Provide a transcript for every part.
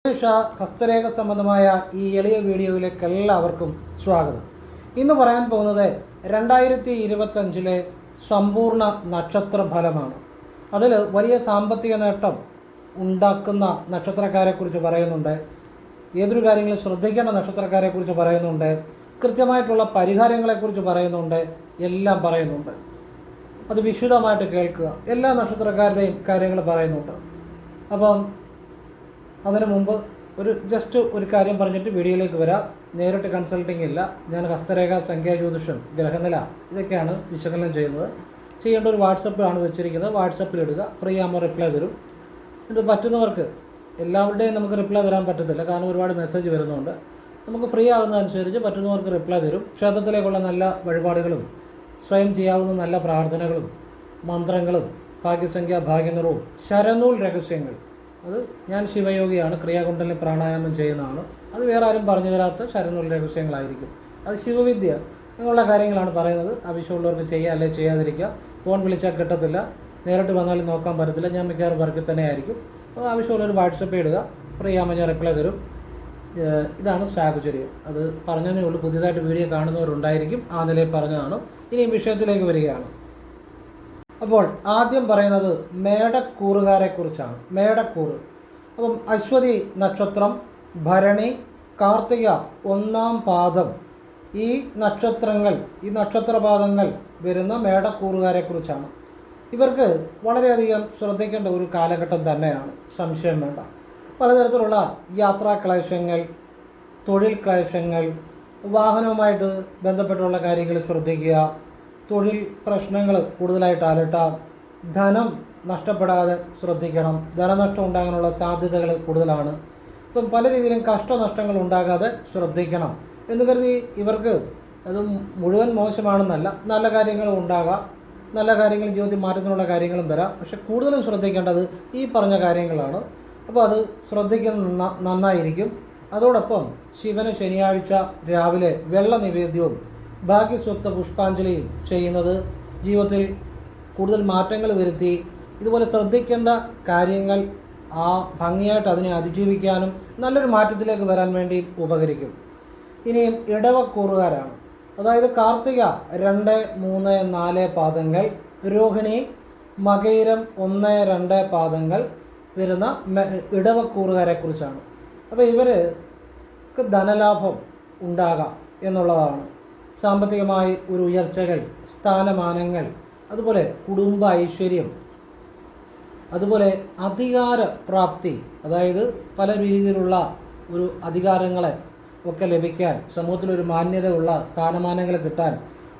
ഹസ്തരേഖ സംബന്ധമായ ഈ എളിയ വീഡിയോയിലേക്ക് എല്ലാവർക്കും സ്വാഗതം. ഇന്ന് പറയാൻ പോകുന്നത് 2025 സമ്പൂർണ്ണ നക്ഷത്ര ഫലമാണ്. അതിൽ വലിയ സാമ്പത്തിക നേട്ടം ഉണ്ടാക്കുന്ന നക്ഷത്രക്കാരെക്കുറിച്ച് പറയുന്നുണ്ട്, ഏതൊരു കാര്യങ്ങളും ശ്രദ്ധിക്കേണ്ട നക്ഷത്രക്കാരെക്കുറിച്ച് പറയുന്നുണ്ട്, കൃത്യമായിട്ടുള്ള പരിഹാരങ്ങളെക്കുറിച്ച് പറയുന്നുണ്ട്, എല്ലാം പറയുന്നുണ്ട്. അത് വിശദമായിട്ട് കേൾക്കുക. എല്ലാ നക്ഷത്രക്കാരുടെയും കാര്യങ്ങൾ പറയുന്നുണ്ട്. അപ്പം അതിനു മുമ്പ് ജസ്റ്റ് ഒരു കാര്യം പറഞ്ഞിട്ട് വീഡിയോയിലേക്ക് വരാം. നേരിട്ട് കൺസൾട്ടിങ് ഇല്ല. ഞാൻ ഹസ്തരേഖ, സംഖ്യാജ്യോതിഷം, ഗ്രഹനില ഇതൊക്കെയാണ് വിശകലനം ചെയ്യുന്നത്. ചെയ്യേണ്ട ഒരു വാട്സപ്പിലാണ് വെച്ചിരിക്കുന്നത്. വാട്സപ്പിൽ ഇടുക, ഫ്രീ ആകുമ്പോൾ റിപ്ലൈ തരും. ഇത് പറ്റുന്നവർക്ക്, എല്ലാവരുടെയും നമുക്ക് റിപ്ലൈ തരാൻ പറ്റത്തില്ല, കാരണം ഒരുപാട് മെസ്സേജ് വരുന്നുണ്ട്. നമുക്ക് ഫ്രീ ആകുന്നതനുസരിച്ച് പറ്റുന്നവർക്ക് റിപ്ലൈ തരും. ക്ഷേത്രത്തിലേക്കുള്ള നല്ല വഴിപാടുകളും സ്വയം ചെയ്യാവുന്ന നല്ല പ്രാർത്ഥനകളും മന്ത്രങ്ങളും ഭാഗ്യസംഖ്യ, ഭാഗ്യനിറവും ശരനൂൽ രഹസ്യങ്ങൾ, അത് ഞാൻ ശിവയോഗിയാണ്, ക്രിയാകുണ്ടലിന് പ്രാണായാമം ചെയ്യുന്നതാണ്. അത് വേറെ ആരും പറഞ്ഞു തരാത്ത ശരനൂൽ രഹസ്യങ്ങളായിരിക്കും. അത് ശിവവിദ്യ അങ്ങനെയുള്ള കാര്യങ്ങളാണ് പറയുന്നത്. ആവശ്യമുള്ളവർക്ക് ചെയ്യുക, അല്ലെങ്കിൽ ചെയ്യാതിരിക്കുക. ഫോൺ വിളിച്ചാൽ കിട്ടത്തില്ല, നേരിട്ട് വന്നാലും നോക്കാൻ പറ്റത്തില്ല. ഞാൻ മിക്കവാറും വർക്കിൽ തന്നെ ആയിരിക്കും. അപ്പോൾ ആവശ്യമുള്ളവർ വാട്സപ്പിൽ ഇടുക, ഫ്രീ ആകുമ്പോൾ ഞാൻ റിപ്ലൈ തരും. ഇതാണ് സാഹചര്യം. അത് പറഞ്ഞതേ ഉള്ളൂ. പുതിയതായിട്ട് വീഡിയോ കാണുന്നവരുണ്ടായിരിക്കും, ആ നിലയിൽ പറഞ്ഞതാണ്. ഇനിയും വിഷയത്തിലേക്ക് വരികയാണ്. അപ്പോൾ ആദ്യം പറയുന്നത് മേടക്കൂറുകാരെക്കുറിച്ചാണ്. മേടക്കൂറ്. അപ്പം അശ്വതി നക്ഷത്രം, ഭരണി, കാർത്തിക 1-ാം പാദം, ഈ നക്ഷത്രങ്ങൾ, ഈ നക്ഷത്രപാദങ്ങൾ വരുന്ന മേടക്കൂറുകാരെക്കുറിച്ചാണ്. ഇവർക്ക് വളരെയധികം ശ്രദ്ധിക്കേണ്ട ഒരു കാലഘട്ടം തന്നെയാണ്, സംശയം വേണ്ട. പലതരത്തിലുള്ള യാത്രാക്ലേശങ്ങൾ, തൊഴിൽ ക്ലേശങ്ങൾ, വാഹനവുമായിട്ട് ബന്ധപ്പെട്ടുള്ള കാര്യങ്ങൾ ശ്രദ്ധിക്കുക, തൊഴിൽ പ്രശ്നങ്ങൾ കൂടുതലായിട്ട് അലട്ടാം, ധനം നഷ്ടപ്പെടാതെ ശ്രദ്ധിക്കണം. ധനനഷ്ടം ഉണ്ടാകാനുള്ള സാധ്യതകൾ കൂടുതലാണ്. ഇപ്പം പല രീതിയിലും കഷ്ടനഷ്ടങ്ങൾ ഉണ്ടാകാതെ ശ്രദ്ധിക്കണം എന്ന് കരുതി ഇവർക്ക് അത് മുഴുവൻ മോശമാണെന്നല്ല, നല്ല കാര്യങ്ങളും ഉണ്ടാകാം, നല്ല കാര്യങ്ങൾ ജീവിതത്തിൽ മാറ്റത്തിനുള്ള കാര്യങ്ങളും വരാം. പക്ഷെ കൂടുതലും ശ്രദ്ധിക്കേണ്ടത് ഈ പറഞ്ഞ കാര്യങ്ങളാണ്. അപ്പോൾ അത് ശ്രദ്ധിക്കുന്ന നന്നായിരിക്കും. അതോടൊപ്പം ശിവന് ശനിയാഴ്ച രാവിലെ വെള്ള നിവേദ്യവും ഭാഗ്യസൂക്ത പുഷ്പാഞ്ജലിയും ചെയ്യുന്നത് ജീവിതത്തിൽ കൂടുതൽ മാറ്റങ്ങൾ വരുത്തി ഇതുപോലെ ശ്രദ്ധിക്കേണ്ട കാര്യങ്ങൾ ഭംഗിയായിട്ട് അതിനെ അതിജീവിക്കാനും നല്ലൊരു മാറ്റത്തിലേക്ക് വരാൻ വേണ്ടി ഉപകരിക്കും. ഇനിയും ഇടവക്കൂറുകാരാണ്. അതായത് കാർത്തിക 2, 3, 4 പാദങ്ങൾ, രോഹിണി, മകയിരം 1, 2 പാദങ്ങൾ വരുന്ന ഇടവക്കൂറുകാരെക്കുറിച്ചാണ്. അപ്പോൾ ഇവർക്ക് ധനലാഭം ഉണ്ടാകാം എന്നുള്ളതാണ്. സാമ്പത്തികമായി ഒരു ഉയർച്ചകൾ, സ്ഥാനമാനങ്ങൾ, അതുപോലെ കുടുംബ ഐശ്വര്യം, അതുപോലെ അധികാര പ്രാപ്തി, അതായത് പല രീതിയിലുള്ള ഒരു അധികാരങ്ങളെ ഒക്കെ ലഭിക്കാൻ, സമൂഹത്തിലൊരു മാന്യത ഉള്ള സ്ഥാനമാനങ്ങൾ കിട്ടാൻ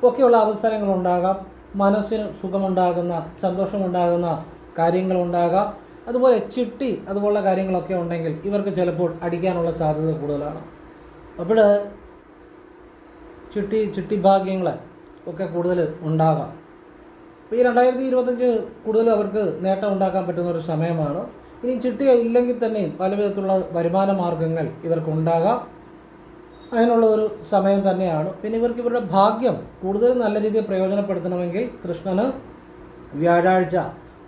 ഒക്കെയുള്ള അവസരങ്ങളുണ്ടാകാം. മനസ്സിന് സുഖമുണ്ടാകുന്ന, സന്തോഷമുണ്ടാകുന്ന കാര്യങ്ങളുണ്ടാകാം. അതുപോലെ ചിട്ടി അതുപോലുള്ള കാര്യങ്ങളൊക്കെ ഉണ്ടെങ്കിൽ ഇവർക്ക് ചിലപ്പോൾ അടിക്കാനുള്ള സാധ്യത കൂടുതലാണ്. അപ്പോൾ ചിട്ടി ഭാഗ്യങ്ങൾ ഒക്കെ കൂടുതൽ ഉണ്ടാകാം. അപ്പോൾ ഈ 2025 കൂടുതൽ അവർക്ക് നേട്ടം ഉണ്ടാക്കാൻ പറ്റുന്ന ഒരു സമയമാണ്. ഇനി ചിട്ടി ഇല്ലെങ്കിൽ തന്നെയും പല വിധത്തിലുള്ള വരുമാന മാർഗങ്ങൾ ഇവർക്കുണ്ടാകാം. അതിനുള്ള ഒരു സമയം തന്നെയാണ്. പിന്നെ ഇവർക്ക് ഇവരുടെ ഭാഗ്യം കൂടുതൽ നല്ല രീതിയിൽ പ്രയോജനപ്പെടുത്തണമെങ്കിൽ കൃഷ്ണന് വ്യാഴാഴ്ച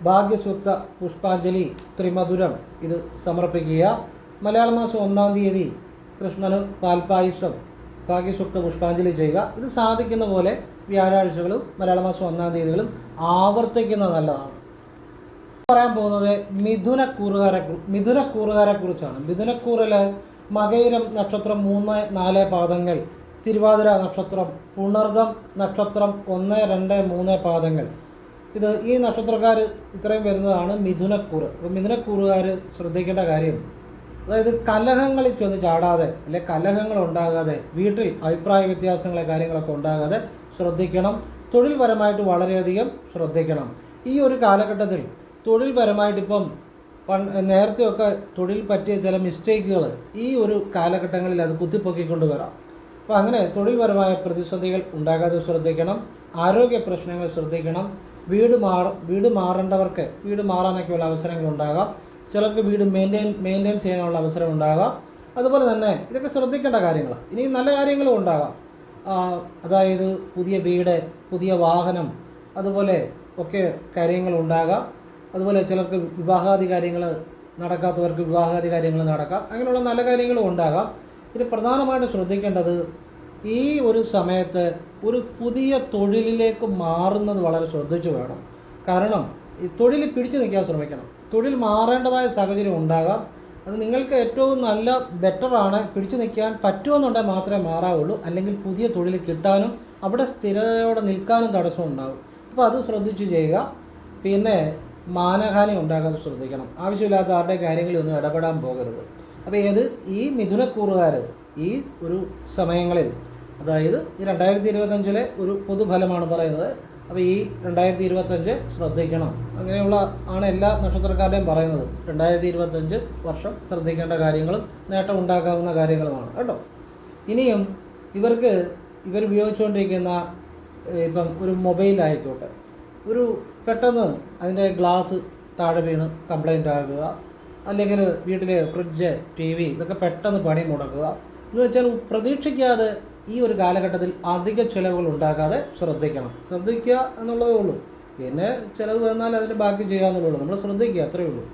ഭാഗ്യസൂക്ത പുഷ്പാഞ്ജലി ത്രിമധുരം ഇത് സമർപ്പിക്കുക. മലയാള മാസം 1-ാം തീയതി കൃഷ്ണന് പാൽപ്പായസം ഭാഗ്യസൂക്ത പുഷ്പാഞ്ജലി ചെയ്യുക. ഇത് സാധിക്കുന്ന പോലെ വ്യാഴാഴ്ചകളും മലയാള മാസം 1-ാം തീയതികളും ആവർത്തിക്കുന്നത് നല്ലതാണ്. പറയാൻ പോകുന്നത് മിഥുനക്കൂറുകാരെ കുറിച്ചാണ്. മിഥുനക്കൂറിൽ മകയിരം നക്ഷത്രം 3, 4 പാദങ്ങൾ, തിരുവാതിര നക്ഷത്രം, പുണർദം നക്ഷത്രം 1, 2, 3 പാദങ്ങൾ. ഈ നക്ഷത്രക്കാർ ഇത്രയും വരുന്നതാണ് മിഥുനക്കൂറ്. അപ്പോൾ മിഥുനക്കൂറുകാർ ശ്രദ്ധിക്കേണ്ട കാര്യം, അതായത് കലഹങ്ങളിൽ ചെന്ന് ചാടാതെ, അല്ലെ കലഹങ്ങൾ ഉണ്ടാകാതെ, വീട്ടിൽ അഭിപ്രായ വ്യത്യാസങ്ങളെ കാര്യങ്ങളൊക്കെ ഉണ്ടാകാതെ ശ്രദ്ധിക്കണം. തൊഴിൽപരമായിട്ട് വളരെയധികം ശ്രദ്ധിക്കണം. ഈ ഒരു കാലഘട്ടത്തിൽ തൊഴിൽപരമായിട്ടിപ്പം നേരത്തെയൊക്കെ തൊഴിൽ പറ്റിയ ചില മിസ്റ്റേക്കുകൾ ഈ ഒരു കാലഘട്ടങ്ങളിൽ അത് കുത്തിപ്പൊക്കിക്കൊണ്ട് വരാം. അപ്പോൾ അങ്ങനെ തൊഴിൽപരമായ പ്രതിസന്ധികൾ ഉണ്ടാകാതെ ശ്രദ്ധിക്കണം. ആരോഗ്യ പ്രശ്നങ്ങൾ ശ്രദ്ധിക്കണം. വീട് മാറേണ്ടവർക്ക് വീട് മാറാനൊക്കെയുള്ള അവസരങ്ങളുണ്ടാകാം. ചിലർക്ക് വീട് മെയിൻറ്റെയിൻ ചെയ്യാനുള്ള അവസരം ഉണ്ടാകാം. അതുപോലെ തന്നെ ഇതൊക്കെ ശ്രദ്ധിക്കേണ്ട കാര്യങ്ങളാണ്. ഇനി നല്ല കാര്യങ്ങളും ഉണ്ടാകാം. അതായത് പുതിയ വീട്, പുതിയ വാഹനം, അതുപോലെ ഒക്കെ കാര്യങ്ങളുണ്ടാകാം. അതുപോലെ ചിലർക്ക് വിവാഹാദി കാര്യങ്ങൾ നടക്കാത്തവർക്ക് വിവാഹാദി കാര്യങ്ങൾ നടക്കാം, അങ്ങനെയുള്ള നല്ല കാര്യങ്ങളും ഉണ്ടാകാം. ഇത് പ്രധാനമായിട്ട് ശ്രദ്ധിക്കേണ്ടത് ഈ ഒരു സമയത്ത് ഒരു പുതിയ തൊഴിലിലേക്ക് മാറുന്നത് വളരെ ശ്രദ്ധിച്ചു വേണം. കാരണം ഈ തൊഴിൽ പിടിച്ചു നിൽക്കാൻ ശ്രമിക്കണം. തൊഴിൽ മാറേണ്ടതായ സാഹചര്യം ഉണ്ടാകാം. അത് നിങ്ങൾക്ക് ഏറ്റവും നല്ല ബെറ്ററാണ്. പിടിച്ചു നിൽക്കാൻ പറ്റുമെന്നുണ്ടെങ്കിൽ മാത്രമേ മാറാവുള്ളൂ. അല്ലെങ്കിൽ പുതിയ തൊഴിൽ കിട്ടാനും അവിടെ സ്ഥിരതയോടെ നിൽക്കാനും തടസ്സം ഉണ്ടാകും. അപ്പോൾ അത് ശ്രദ്ധിച്ച് ചെയ്യുക. പിന്നെ മാനഹാനി ഉണ്ടാകാതെ ശ്രദ്ധിക്കണം. ആവശ്യമില്ലാത്ത ആരുടെ കാര്യങ്ങളിലൊന്നും ഇടപെടാൻ പോകരുത്. അപ്പോൾ ഈ മിഥുനക്കൂറുകാർ ഈ ഒരു സമയങ്ങളിൽ, അതായത് ഈ 2025 ഒരു പൊതുഫലമാണ് പറയുന്നത്. അപ്പോൾ ഈ 2025 ശ്രദ്ധിക്കണം. അങ്ങനെയുള്ള ആണ് എല്ലാ നക്ഷത്രക്കാരുടെയും പറയുന്നത്. 2025 വർഷം ശ്രദ്ധിക്കേണ്ട കാര്യങ്ങളും നേട്ടം ഉണ്ടാക്കാവുന്ന കാര്യങ്ങളുമാണ് കേട്ടോ. ഇനിയും ഇവർ ഉപയോഗിച്ചുകൊണ്ടിരിക്കുന്ന ഇപ്പം ഒരു മൊബൈലായിക്കോട്ടെ, ഒരു പെട്ടെന്ന് അതിൻ്റെ ഗ്ലാസ് താഴെ വീണ് കംപ്ലൈൻ്റ് ആകുക, അല്ലെങ്കിൽ വീട്ടിലെ ഫ്രിഡ്ജ്, TV ഇതൊക്കെ പെട്ടെന്ന് പണി മുടക്കുക എന്ന് വെച്ചാൽ പ്രതീക്ഷിക്കാതെ ഈ ഒരു കാലഘട്ടത്തിൽ അധിക ചിലവുകൾ ഉണ്ടാക്കാതെ ശ്രദ്ധിക്കുക എന്നുള്ളതേ ഉള്ളൂ. പിന്നെ ചിലവ് വന്നാൽ അതിൻ്റെ ബാക്കി ചെയ്യാമെന്നുള്ളൂ. നമ്മൾ ശ്രദ്ധിക്കുക, അത്രയേ ഉള്ളൂ.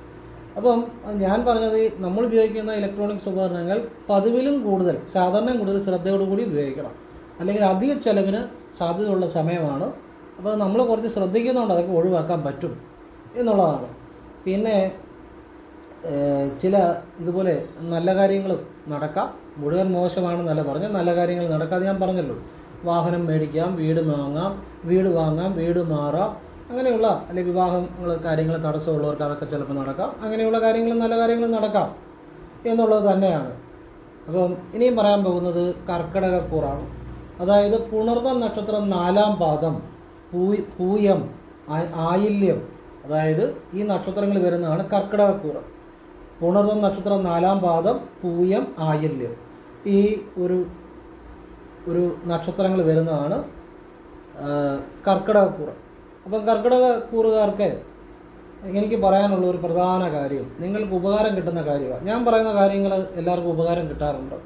അപ്പം ഞാൻ പറഞ്ഞത് നമ്മൾ ഉപയോഗിക്കുന്ന ഇലക്ട്രോണിക്സ് ഉപകരണങ്ങൾ പതിവിലും കൂടുതൽ, സാധാരണ കൂടുതൽ ശ്രദ്ധയോടുകൂടി ഉപയോഗിക്കണം. അല്ലെങ്കിൽ അധിക ചിലവിന് സാധ്യതയുള്ള സമയമാണ്. അപ്പോൾ നമ്മൾ കുറച്ച് ശ്രദ്ധിക്കുന്നതുകൊണ്ട് അതൊക്കെ ഒഴിവാക്കാൻ പറ്റും എന്നുള്ളതാണ്. പിന്നെ ചില ഇതുപോലെ നല്ല കാര്യങ്ങളും നടക്കാം. മുഴുവൻ മോശമാണെന്നല്ല പറഞ്ഞാൽ നല്ല കാര്യങ്ങൾ നടക്കാതെ ഞാൻ പറഞ്ഞല്ലോ. വാഹനം മേടിക്കാം, വീട് വാങ്ങാം, വീട് മാറാം, അങ്ങനെയുള്ള അല്ലെങ്കിൽ വിവാഹങ്ങൾ കാര്യങ്ങൾ തടസ്സമുള്ളവർക്ക് അതൊക്കെ ചിലപ്പോൾ നടക്കാം. അങ്ങനെയുള്ള കാര്യങ്ങളും നല്ല കാര്യങ്ങളും നടക്കാം എന്നുള്ളത് തന്നെയാണ്. അപ്പം ഇനിയും പറയാൻ പോകുന്നത് കർക്കിടകക്കൂറാണ്. അതായത് പുണർദം നക്ഷത്രം 4ാം പാദം, പൂയം, ആയില്യം, അതായത് ഈ നക്ഷത്രങ്ങൾ വരുന്നതാണ് കർക്കിടകക്കൂറ്. പുണർദം നക്ഷത്രം 4ാം പാദം, പൂയം, ആയില്യം, ഈ ഒരു നക്ഷത്രങ്ങൾ വരുന്നതാണ് കർക്കിടകക്കൂറ്. അപ്പം കർക്കിടകക്കൂറുകാർക്ക് എനിക്ക് പറയാനുള്ള ഒരു പ്രധാന കാര്യം, നിങ്ങൾക്ക് ഉപകാരം കിട്ടുന്ന കാര്യമാണ്. ഞാൻ പറയുന്ന കാര്യങ്ങൾ എല്ലാവർക്കും ഉപകാരം കിട്ടാറുണ്ട്.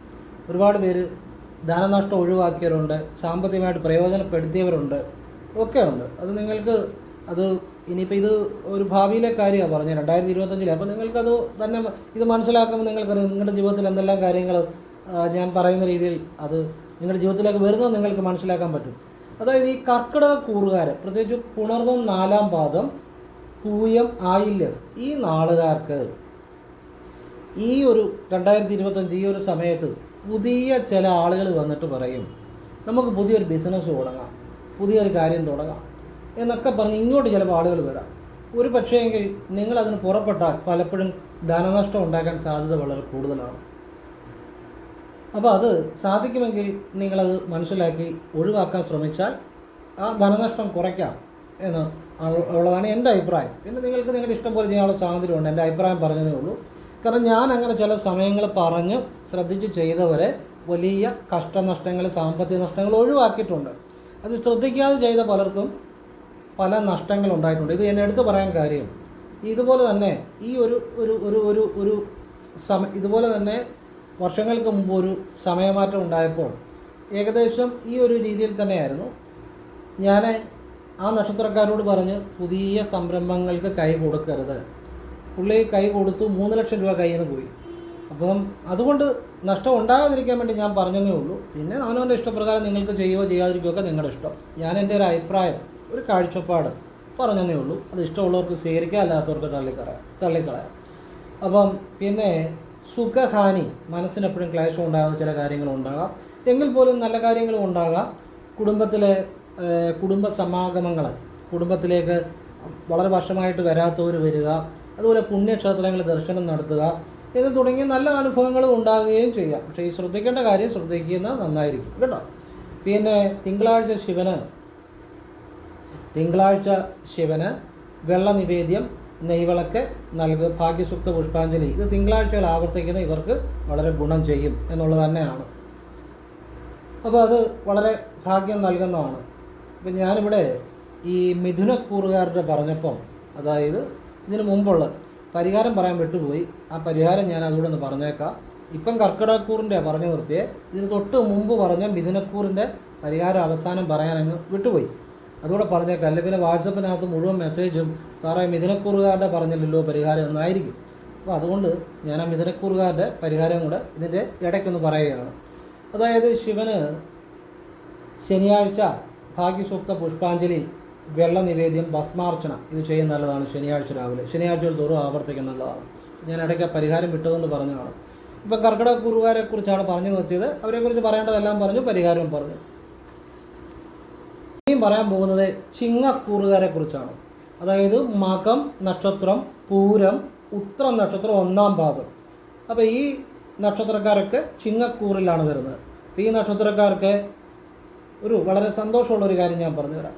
ഒരുപാട് പേര് ധനനഷ്ടം ഒഴിവാക്കിയവരുണ്ട്, സാമ്പത്തികമായിട്ട് പ്രയോജനപ്പെടുത്തിയവരുണ്ട്, ഒക്കെ ഉണ്ട്. അത് നിങ്ങൾക്ക് ഇനിയിപ്പോൾ ഇത് ഒരു ഭാവിയിലെ കാര്യമാണ് പറഞ്ഞത് 2025. അപ്പോൾ നിങ്ങൾക്കത് തന്നെ ഇത് മനസ്സിലാക്കുമ്പോൾ നിങ്ങൾക്കറിയാം നിങ്ങളുടെ ജീവിതത്തിൽ എന്തെല്ലാം കാര്യങ്ങൾ ഞാൻ പറയുന്ന രീതിയിൽ അത് നിങ്ങളുടെ ജീവിതത്തിലേക്ക് വരുന്നത് നിങ്ങൾക്ക് മനസ്സിലാക്കാൻ പറ്റും. അതായത് ഈ കർക്കിടകക്കൂറുകാർ, പ്രത്യേകിച്ച് പുണർദം 4ാം പാദം, പൂയം, ആയില്യം, ഈ നാളുകാർക്ക് ഈ ഒരു 2025 ഈ ഒരു സമയത്ത് പുതിയ ചില ആളുകൾ വന്നിട്ട് പറയും നമുക്ക് പുതിയൊരു ബിസിനസ് തുടങ്ങാം, പുതിയൊരു കാര്യം തുടങ്ങാം എന്നൊക്കെ പറഞ്ഞ് ഇങ്ങോട്ട് ചിലപ്പോൾ ആളുകൾ വരാം. ഒരു പക്ഷേയെങ്കിൽ നിങ്ങളതിന് പുറപ്പെട്ടാൽ പലപ്പോഴും ധനനഷ്ടം ഉണ്ടാക്കാൻ സാധ്യത വളരെ കൂടുതലാണ്. അപ്പോൾ അത് സാധിക്കുമെങ്കിൽ നിങ്ങളത് മനസ്സിലാക്കി ഒഴിവാക്കാൻ ശ്രമിച്ചാൽ ആ ധനനഷ്ടം കുറയ്ക്കാം എന്ന് ഉള്ളതാണ് എൻ്റെ അഭിപ്രായം. പിന്നെ നിങ്ങൾക്ക് നിങ്ങളുടെ ഇഷ്ടം പോലെ ചെയ്യാനുള്ള സ്വാതന്ത്ര്യമുണ്ട്. എൻ്റെ അഭിപ്രായം പറഞ്ഞതേ ഉള്ളൂ. കാരണം ഞാൻ അങ്ങനെ ചില സമയങ്ങൾ പറഞ്ഞ് ശ്രദ്ധിച്ച് ചെയ്തവരെ വലിയ കഷ്ടനഷ്ടങ്ങൾ, സാമ്പത്തിക നഷ്ടങ്ങൾ ഒഴിവാക്കിയിട്ടുണ്ട്. അത് ശ്രദ്ധിക്കാതെ ചെയ്ത പലർക്കും പല നഷ്ടങ്ങൾ ഉണ്ടായിട്ടുണ്ട്. ഇത് എന്നെ എടുത്ത് പറയാൻ കാര്യം ഇതുപോലെ തന്നെ ഈ ഒരു ഇതുപോലെ തന്നെ വർഷങ്ങൾക്ക് മുമ്പ് ഒരു സമയമാറ്റം ഉണ്ടായപ്പോൾ ഏകദേശം ഈ ഒരു രീതിയിൽ തന്നെയായിരുന്നു. ഞാൻ ആ നക്ഷത്രക്കാരോട് പറഞ്ഞ് പുതിയ സംരംഭങ്ങൾക്ക് കൈ കൊടുക്കരുത്. പുള്ളി കൈ കൊടുത്തു, 3 ലക്ഷം രൂപ കയ്യിൽ നിന്ന് പോയി. അപ്പം അതുകൊണ്ട് നഷ്ടം ഉണ്ടാകാതിരിക്കാൻ വേണ്ടി ഞാൻ പറഞ്ഞതേ ഉള്ളൂ. പിന്നെ അവനവൻ്റെ ഇഷ്ടപ്രകാരം നിങ്ങൾക്ക് ചെയ്യുകയോ ചെയ്യാതിരിക്കുകയൊക്കെ നിങ്ങളുടെ ഇഷ്ടം. ഞാൻ എൻ്റെ ഒരു അഭിപ്രായം, ഒരു കാഴ്ചപ്പാട് പറഞ്ഞതേ ഉള്ളൂ. അത് ഇഷ്ടമുള്ളവർക്ക് സ്വീകരിക്കുക, അല്ലാത്തവർക്ക് തള്ളിക്കളയാം. അപ്പം പിന്നെ സുഖഹാനി, മനസ്സിനെപ്പോഴും ക്ലേശം ഉണ്ടാകുന്ന ചില കാര്യങ്ങളുണ്ടാകാം. എങ്കിൽ പോലും നല്ല കാര്യങ്ങളും ഉണ്ടാകാം. കുടുംബത്തിലെ കുടുംബ സമാഗമങ്ങൾ, കുടുംബത്തിലേക്ക് വളരെ വർഷമായിട്ട് വരാത്തവർ വരിക, അതുപോലെ പുണ്യക്ഷേത്രങ്ങളിൽ ദർശനം നടത്തുക എന്ന് തുടങ്ങിയ നല്ല അനുഭവങ്ങളും ഉണ്ടാകുകയും ചെയ്യാം. പക്ഷേ ഈ ശ്രദ്ധിക്കേണ്ട കാര്യം ശ്രദ്ധിക്കുന്നത് നന്നായിരിക്കും കേട്ടോ. പിന്നെ തിങ്കളാഴ്ച ശിവന് വെള്ള നിവേദ്യം, നെയ്വിളക്ക് നൽകുക, ഭാഗ്യസൂക്ത പുഷ്പാഞ്ജലി, ഇത് തിങ്കളാഴ്ചകൾ ആവർത്തിക്കുന്ന ഇവർക്ക് വളരെ ഗുണം ചെയ്യും എന്നുള്ളത് തന്നെയാണ്. അപ്പോൾ അത് വളരെ ഭാഗ്യം നൽകുന്നതാണ്. ഇപ്പം ഞാനിവിടെ ഈ മിഥുനക്കൂറുകാരുടെ പറഞ്ഞപ്പം, അതായത് ഇതിന് മുമ്പുള്ള പരിഹാരം പറയാൻ വിട്ടുപോയി. ആ പരിഹാരം ഞാൻ അതുകൂടെ ഒന്ന് പറഞ്ഞേക്കാം. ഇപ്പം കർക്കിടകക്കൂറിൻ്റെ പറഞ്ഞു നിർത്തിയേ. ഇതിന് തൊട്ട് മുമ്പ് പറഞ്ഞ മിഥുനക്കൂറിൻ്റെ പരിഹാരം അവസാനം പറയാൻ അങ്ങ് വിട്ടുപോയി. അതുകൂടെ പറഞ്ഞേക്കാം. അല്ലെങ്കിൽ പിന്നെ വാട്സപ്പിനകത്ത് മുഴുവൻ മെസ്സേജും സാറേ മിഥുനക്കൂറുകാരുടെ പറഞ്ഞില്ലല്ലോ പരിഹാരം എന്നായിരിക്കും. അപ്പോൾ അതുകൊണ്ട് ഞാൻ ആ മിഥുനക്കൂറുകാരുടെ പരിഹാരം കൂടെ ഇതിൻ്റെ ഇടയ്ക്കൊന്ന് പറയുകയാണ്. അതായത് ശിവന് ശനിയാഴ്ച ഭാഗ്യസൂക്ത പുഷ്പാഞ്ജലി, വെള്ള നിവേദ്യം, ഭസ്മാർച്ചന ഇത് ചെയ്യുന്ന നല്ലതാണ്. ശനിയാഴ്ച രാവിലെ, ശനിയാഴ്ചകൾ തോറും ആവർത്തിക്കുന്ന നല്ലതാണ്. ഞാൻ ഇടയ്ക്ക് പരിഹാരം വിട്ടതുകൊണ്ട് പറഞ്ഞതാണ്. ഇപ്പം കർക്കിടക കൂറുകാരെ കുറിച്ചാണ് പറഞ്ഞു നിർത്തിയത്. അവരെക്കുറിച്ച് പറയേണ്ടതെല്ലാം പറഞ്ഞു, പരിഹാരവും പറഞ്ഞു. ഇനിയും പറയാൻ പോകുന്നത് ചിങ്ങക്കൂറുകാരെ കുറിച്ചാണ്. അതായത് മകം നക്ഷത്രം, പൂരം, ഉത്രം നക്ഷത്രം, 1-ാം പാദം. അപ്പോൾ ഈ നക്ഷത്രക്കാരൊക്കെ ചിങ്ങക്കൂറിലാണ് വരുന്നത്. ഈ നക്ഷത്രക്കാർക്ക് ഒരു വളരെ സന്തോഷമുള്ളൊരു കാര്യം ഞാൻ പറഞ്ഞുതരാം.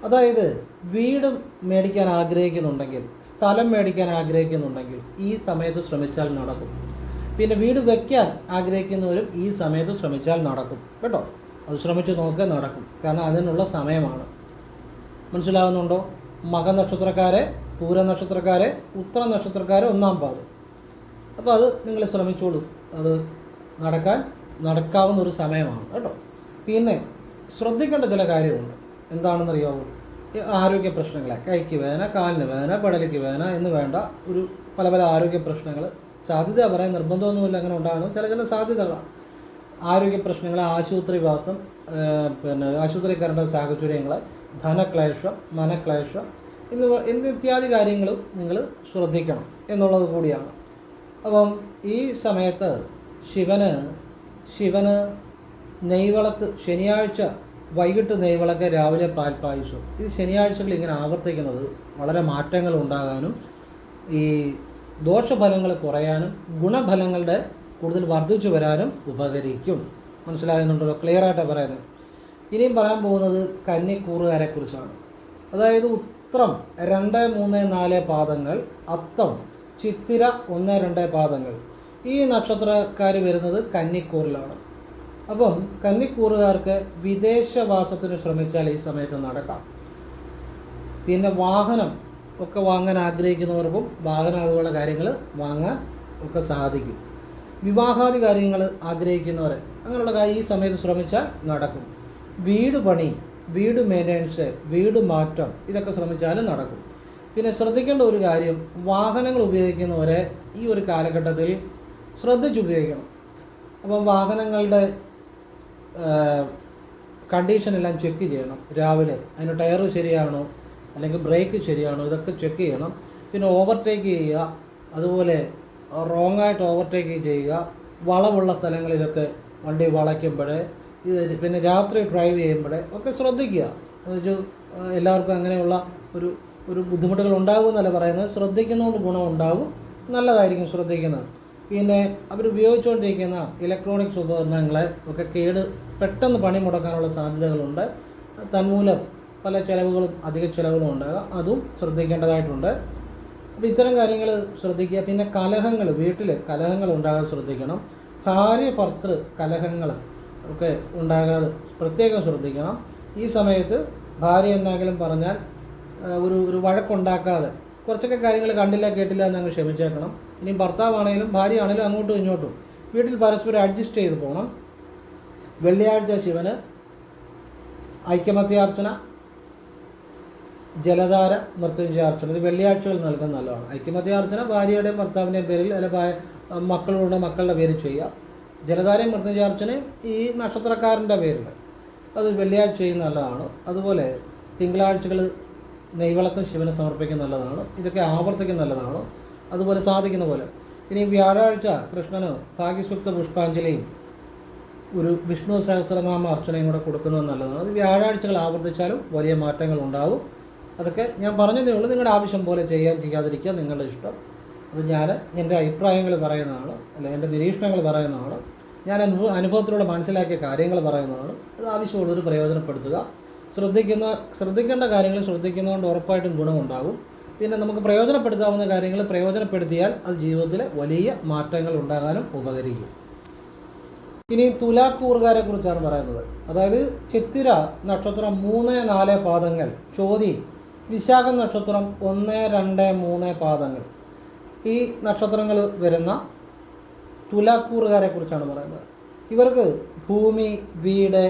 അതായത് വീട് മേടിക്കാൻ ആഗ്രഹിക്കുന്നുണ്ടെങ്കിൽ, സ്ഥലം മേടിക്കാൻ ആഗ്രഹിക്കുന്നുണ്ടെങ്കിൽ ഈ സമയത്ത് ശ്രമിച്ചാൽ നടക്കും. പിന്നെ വീട് വയ്ക്കാൻ ആഗ്രഹിക്കുന്നവരും ഈ സമയത്ത് ശ്രമിച്ചാൽ നടക്കും കേട്ടോ. അത് ശ്രമിച്ച് നോക്കുക, നടക്കും. കാരണം അതിനുള്ള സമയമാണ്. മനസ്സിലാവുന്നുണ്ടോ? മക നക്ഷത്രക്കാരെ, പൂര നക്ഷത്രക്കാരെ, ഉത്തര നക്ഷത്രക്കാരെ, 1-ാം പാദം. അപ്പോൾ അത് നിങ്ങൾ ശ്രമിച്ചോളൂ. അത് നടക്കാവുന്ന ഒരു സമയമാണ് കേട്ടോ. പിന്നെ ശ്രദ്ധിക്കേണ്ട ചില കാര്യമുണ്ട്. എന്താണെന്നറിയാവോ? ആരോഗ്യ പ്രശ്നങ്ങളെ, കൈക്ക് വേദന, കാലിന് വേദന, പെടലിക്ക് വേദന എന്ന് വേണ്ട ഒരു പല ആരോഗ്യ പ്രശ്നങ്ങൾ, സാധ്യത പറയാൻ നിർബന്ധമൊന്നുമില്ല, അങ്ങനെ ഉണ്ടാകണം. ചില സാധ്യതകളാണ്. ആരോഗ്യ പ്രശ്നങ്ങൾ, ആശുപത്രിവാസം, പിന്നെ ആശുപത്രി കയറേണ്ട സാഹചര്യങ്ങൾ, ധനക്ലേശം, മനക്ലേശം ഇത്യാദി കാര്യങ്ങളും നിങ്ങൾ ശ്രദ്ധിക്കണം എന്നുള്ളത് കൂടിയാണ്. അപ്പം ഈ സമയത്ത് ശിവന് നെയ്വിളക്ക്, ശനിയാഴ്ച വൈകിട്ട് നെയ്വിളക്ക്, രാവിലെ പാൽപ്പായസം, ഇത് ശനിയാഴ്ചകൾ ഇങ്ങനെ ആവർത്തിക്കുന്നത് വളരെ മാറ്റങ്ങൾ ഉണ്ടാകാനും ഈ ദോഷഫലങ്ങൾ കുറയാനും ഗുണഫലങ്ങളുടെ കൂടുതൽ വർദ്ധിച്ചു വരാനും ഉപകരിക്കും. മനസ്സിലാകുന്നുണ്ടല്ലോ? ക്ലിയറായിട്ടാണ് പറയുന്നത്. ഇനിയും പറയാൻ പോകുന്നത് കന്നിക്കൂറുകാരെ കുറിച്ചാണ്. അതായത് ഉത്രം 2, 3, 4 പാദങ്ങൾ, അത്തം, ചിത്തിര 1, 2 പാദങ്ങൾ. ഈ നക്ഷത്രക്കാർ വരുന്നത് കന്നിക്കൂറിലാണ്. അപ്പം കന്നിക്കൂറുകാർക്ക് വിദേശവാസത്തിന് ശ്രമിച്ചാൽ ഈ സമയത്ത് നടക്കാം. പിന്നെ വാഹനം ഒക്കെ വാങ്ങാൻ ആഗ്രഹിക്കുന്നവർക്കും വാഹനം അതുപോലെ കാര്യങ്ങൾ വാങ്ങാൻ ഒക്കെ സാധിക്കും. വിവാഹാദി കാര്യങ്ങൾ ആഗ്രഹിക്കുന്നവർ അങ്ങനെയുള്ള ഈ സമയത്ത് ശ്രമിച്ചാൽ നടക്കും. വീട് പണി, വീട് മെയിൻ്റെനൻസ്, വീട് മാറ്റം ഇതൊക്കെ ശ്രമിച്ചാലും നടക്കും. പിന്നെ ശ്രദ്ധിക്കേണ്ട ഒരു കാര്യം, വാഹനങ്ങൾ ഉപയോഗിക്കുന്നവരെ ഈ ഒരു കാലഘട്ടത്തിൽ ശ്രദ്ധിച്ചുപയോഗിക്കണം. അപ്പം വാഹനങ്ങളുടെ കണ്ടീഷനെല്ലാം ചെക്ക് ചെയ്യണം രാവിലെ. അതിന് ടയർ ശരിയാണോ, അല്ലെങ്കിൽ ബ്രേക്ക് ശരിയാണോ, ഇതൊക്കെ ചെക്ക് ചെയ്യണം. പിന്നെ ഓവർടേക്ക് ചെയ്യുക, അതുപോലെ റോങ്ങായിട്ട് ഓവർടേക്ക് ചെയ്യുക. വളവുള്ള സ്ഥലങ്ങളിലൊക്കെ വണ്ടി വളയ്ക്കുമ്പോഴേ, പിന്നെ രാത്രി ഡ്രൈവ് ചെയ്യുമ്പോഴേ ഒക്കെ ശ്രദ്ധിക്കുക. എല്ലാവർക്കും അങ്ങനെയുള്ള ഒരു ബുദ്ധിമുട്ടുകൾ ഉണ്ടാകുമെന്നല്ല പറയുന്നത്. ശ്രദ്ധിക്കുന്നതുകൊണ്ട് ഗുണം ഉണ്ടാകും, നല്ലതായിരിക്കും ശ്രദ്ധിക്കുന്നത്. പിന്നെ അവരുപയോഗിച്ചുകൊണ്ടിരിക്കുന്ന ഇലക്ട്രോണിക്സ് ഉപകരണങ്ങളെ ഒക്കെ പെട്ടെന്ന് പണി മുടക്കാനുള്ള സാധ്യതകളുണ്ട്. തന്മൂലം പല ചിലവുകളും അധിക ചിലവുകളും ഉണ്ടാകാം, അതും ശ്രദ്ധിക്കേണ്ടതായിട്ടുണ്ട്. അപ്പോൾ ഇത്തരം കാര്യങ്ങൾ ശ്രദ്ധിക്കുക. പിന്നെ കലഹങ്ങൾ, വീട്ടിൽ കലഹങ്ങൾ ഉണ്ടാകാതെ ശ്രദ്ധിക്കണം. ഭാര്യ ഭർത്തൃ കലഹങ്ങൾ ഒക്കെ ഉണ്ടാകാതെ പ്രത്യേകം ശ്രദ്ധിക്കണം. ഈ സമയത്ത് ഭാര്യ എന്നെങ്കിലും പറഞ്ഞാൽ ഒരു വഴക്കുണ്ടാക്കാതെ കുറച്ചൊക്കെ കാര്യങ്ങൾ കണ്ടില്ല കേട്ടില്ല എന്നങ്ങ് ക്ഷമിച്ചേക്കണം. ഇനി ഭർത്താവാണെങ്കിലും ഭാര്യയാണെങ്കിലും അങ്ങോട്ടും ഇങ്ങോട്ടും വീട്ടിൽ പരസ്പരം അഡ്ജസ്റ്റ് ചെയ്ത് പോകണം. വെള്ളിയാഴ്ച ശിവന് ഐക്യമത്യാർച്ചന, ജലധാര, മൃത്യുഞ്ജയാർച്ചന ഇത് വെള്ളിയാഴ്ചകൾ നൽകുന്ന നല്ലതാണ്. ഐക്യമത്യാർച്ചന ഭാര്യയുടെയും ഭർത്താവിൻ്റെയും പേരിൽ, അല്ലെ മക്കളുടെ മക്കളുടെ പേരിൽ ചെയ്യുക. ജലധാരയും മൃത്യുഞ്ജയാർച്ചനയും ഈ നക്ഷത്രക്കാരൻ്റെ പേരിൽ, അത് വെള്ളിയാഴ്ച ചെയ്യുന്ന നല്ലതാണ്. അതുപോലെ തിങ്കളാഴ്ചകൾ നെയ്വിളക്കം ശിവന് സമർപ്പിക്കുന്ന നല്ലതാണ്. ഇതൊക്കെ ആവർത്തിക്കുന്ന നല്ലതാണ്, അതുപോലെ സാധിക്കുന്ന പോലെ. ഇനി വ്യാഴാഴ്ച കൃഷ്ണന് ഭാഗ്യസൂക്ത പുഷ്പാഞ്ജലിയും ഒരു വിഷ്ണു സഹസ്രനാമ അർച്ചനയും കൂടെ കൊടുക്കുന്നത് നല്ലതാണ്. അത് വ്യാഴാഴ്ചകൾ ആവർത്തിച്ചാലും വലിയ മാറ്റങ്ങൾ ഉണ്ടാകും. അതൊക്കെ ഞാൻ പറഞ്ഞതേ ഉള്ളൂ. നിങ്ങളുടെ ആവശ്യം പോലെ ചെയ്യാതിരിക്കുക നിങ്ങളുടെ ഇഷ്ടം. അത് ഞാൻ എൻ്റെ അഭിപ്രായങ്ങൾ പറയുന്നതാണ്, അല്ലെ എൻ്റെ നിരീക്ഷണങ്ങൾ പറയുന്നതാണ്, ഞാൻ അനുഭവത്തിലൂടെ മനസ്സിലാക്കിയ കാര്യങ്ങൾ പറയുന്നതാണ്. അത് ആവശ്യമുള്ളൊരു പ്രയോജനപ്പെടുത്തുക. ശ്രദ്ധിക്കേണ്ട കാര്യങ്ങൾ ശ്രദ്ധിക്കുന്നതുകൊണ്ട് ഉറപ്പായിട്ടും ഗുണമുണ്ടാകും. പിന്നെ നമുക്ക് പ്രയോജനപ്പെടുത്താവുന്ന കാര്യങ്ങൾ പ്രയോജനപ്പെടുത്തിയാൽ അത് ജീവിതത്തിൽ വലിയ മാറ്റങ്ങൾ ഉണ്ടാകാനും ഉപകരിക്കും. ഇനി തുലാക്കൂറുകാരെ കുറിച്ചാണ് പറയുന്നത്. അതായത് ചിത്തിര നക്ഷത്രം 3, 4 പാദങ്ങൾ, ചോതി, വിശാഖം നക്ഷത്രം 1, 2, 3 പാദങ്ങൾ. ഈ നക്ഷത്രങ്ങൾ വരുന്ന തുലാക്കൂറുകാരെ കുറിച്ചാണ് പറയുന്നത്. ഇവർക്ക് ഭൂമി, വീട്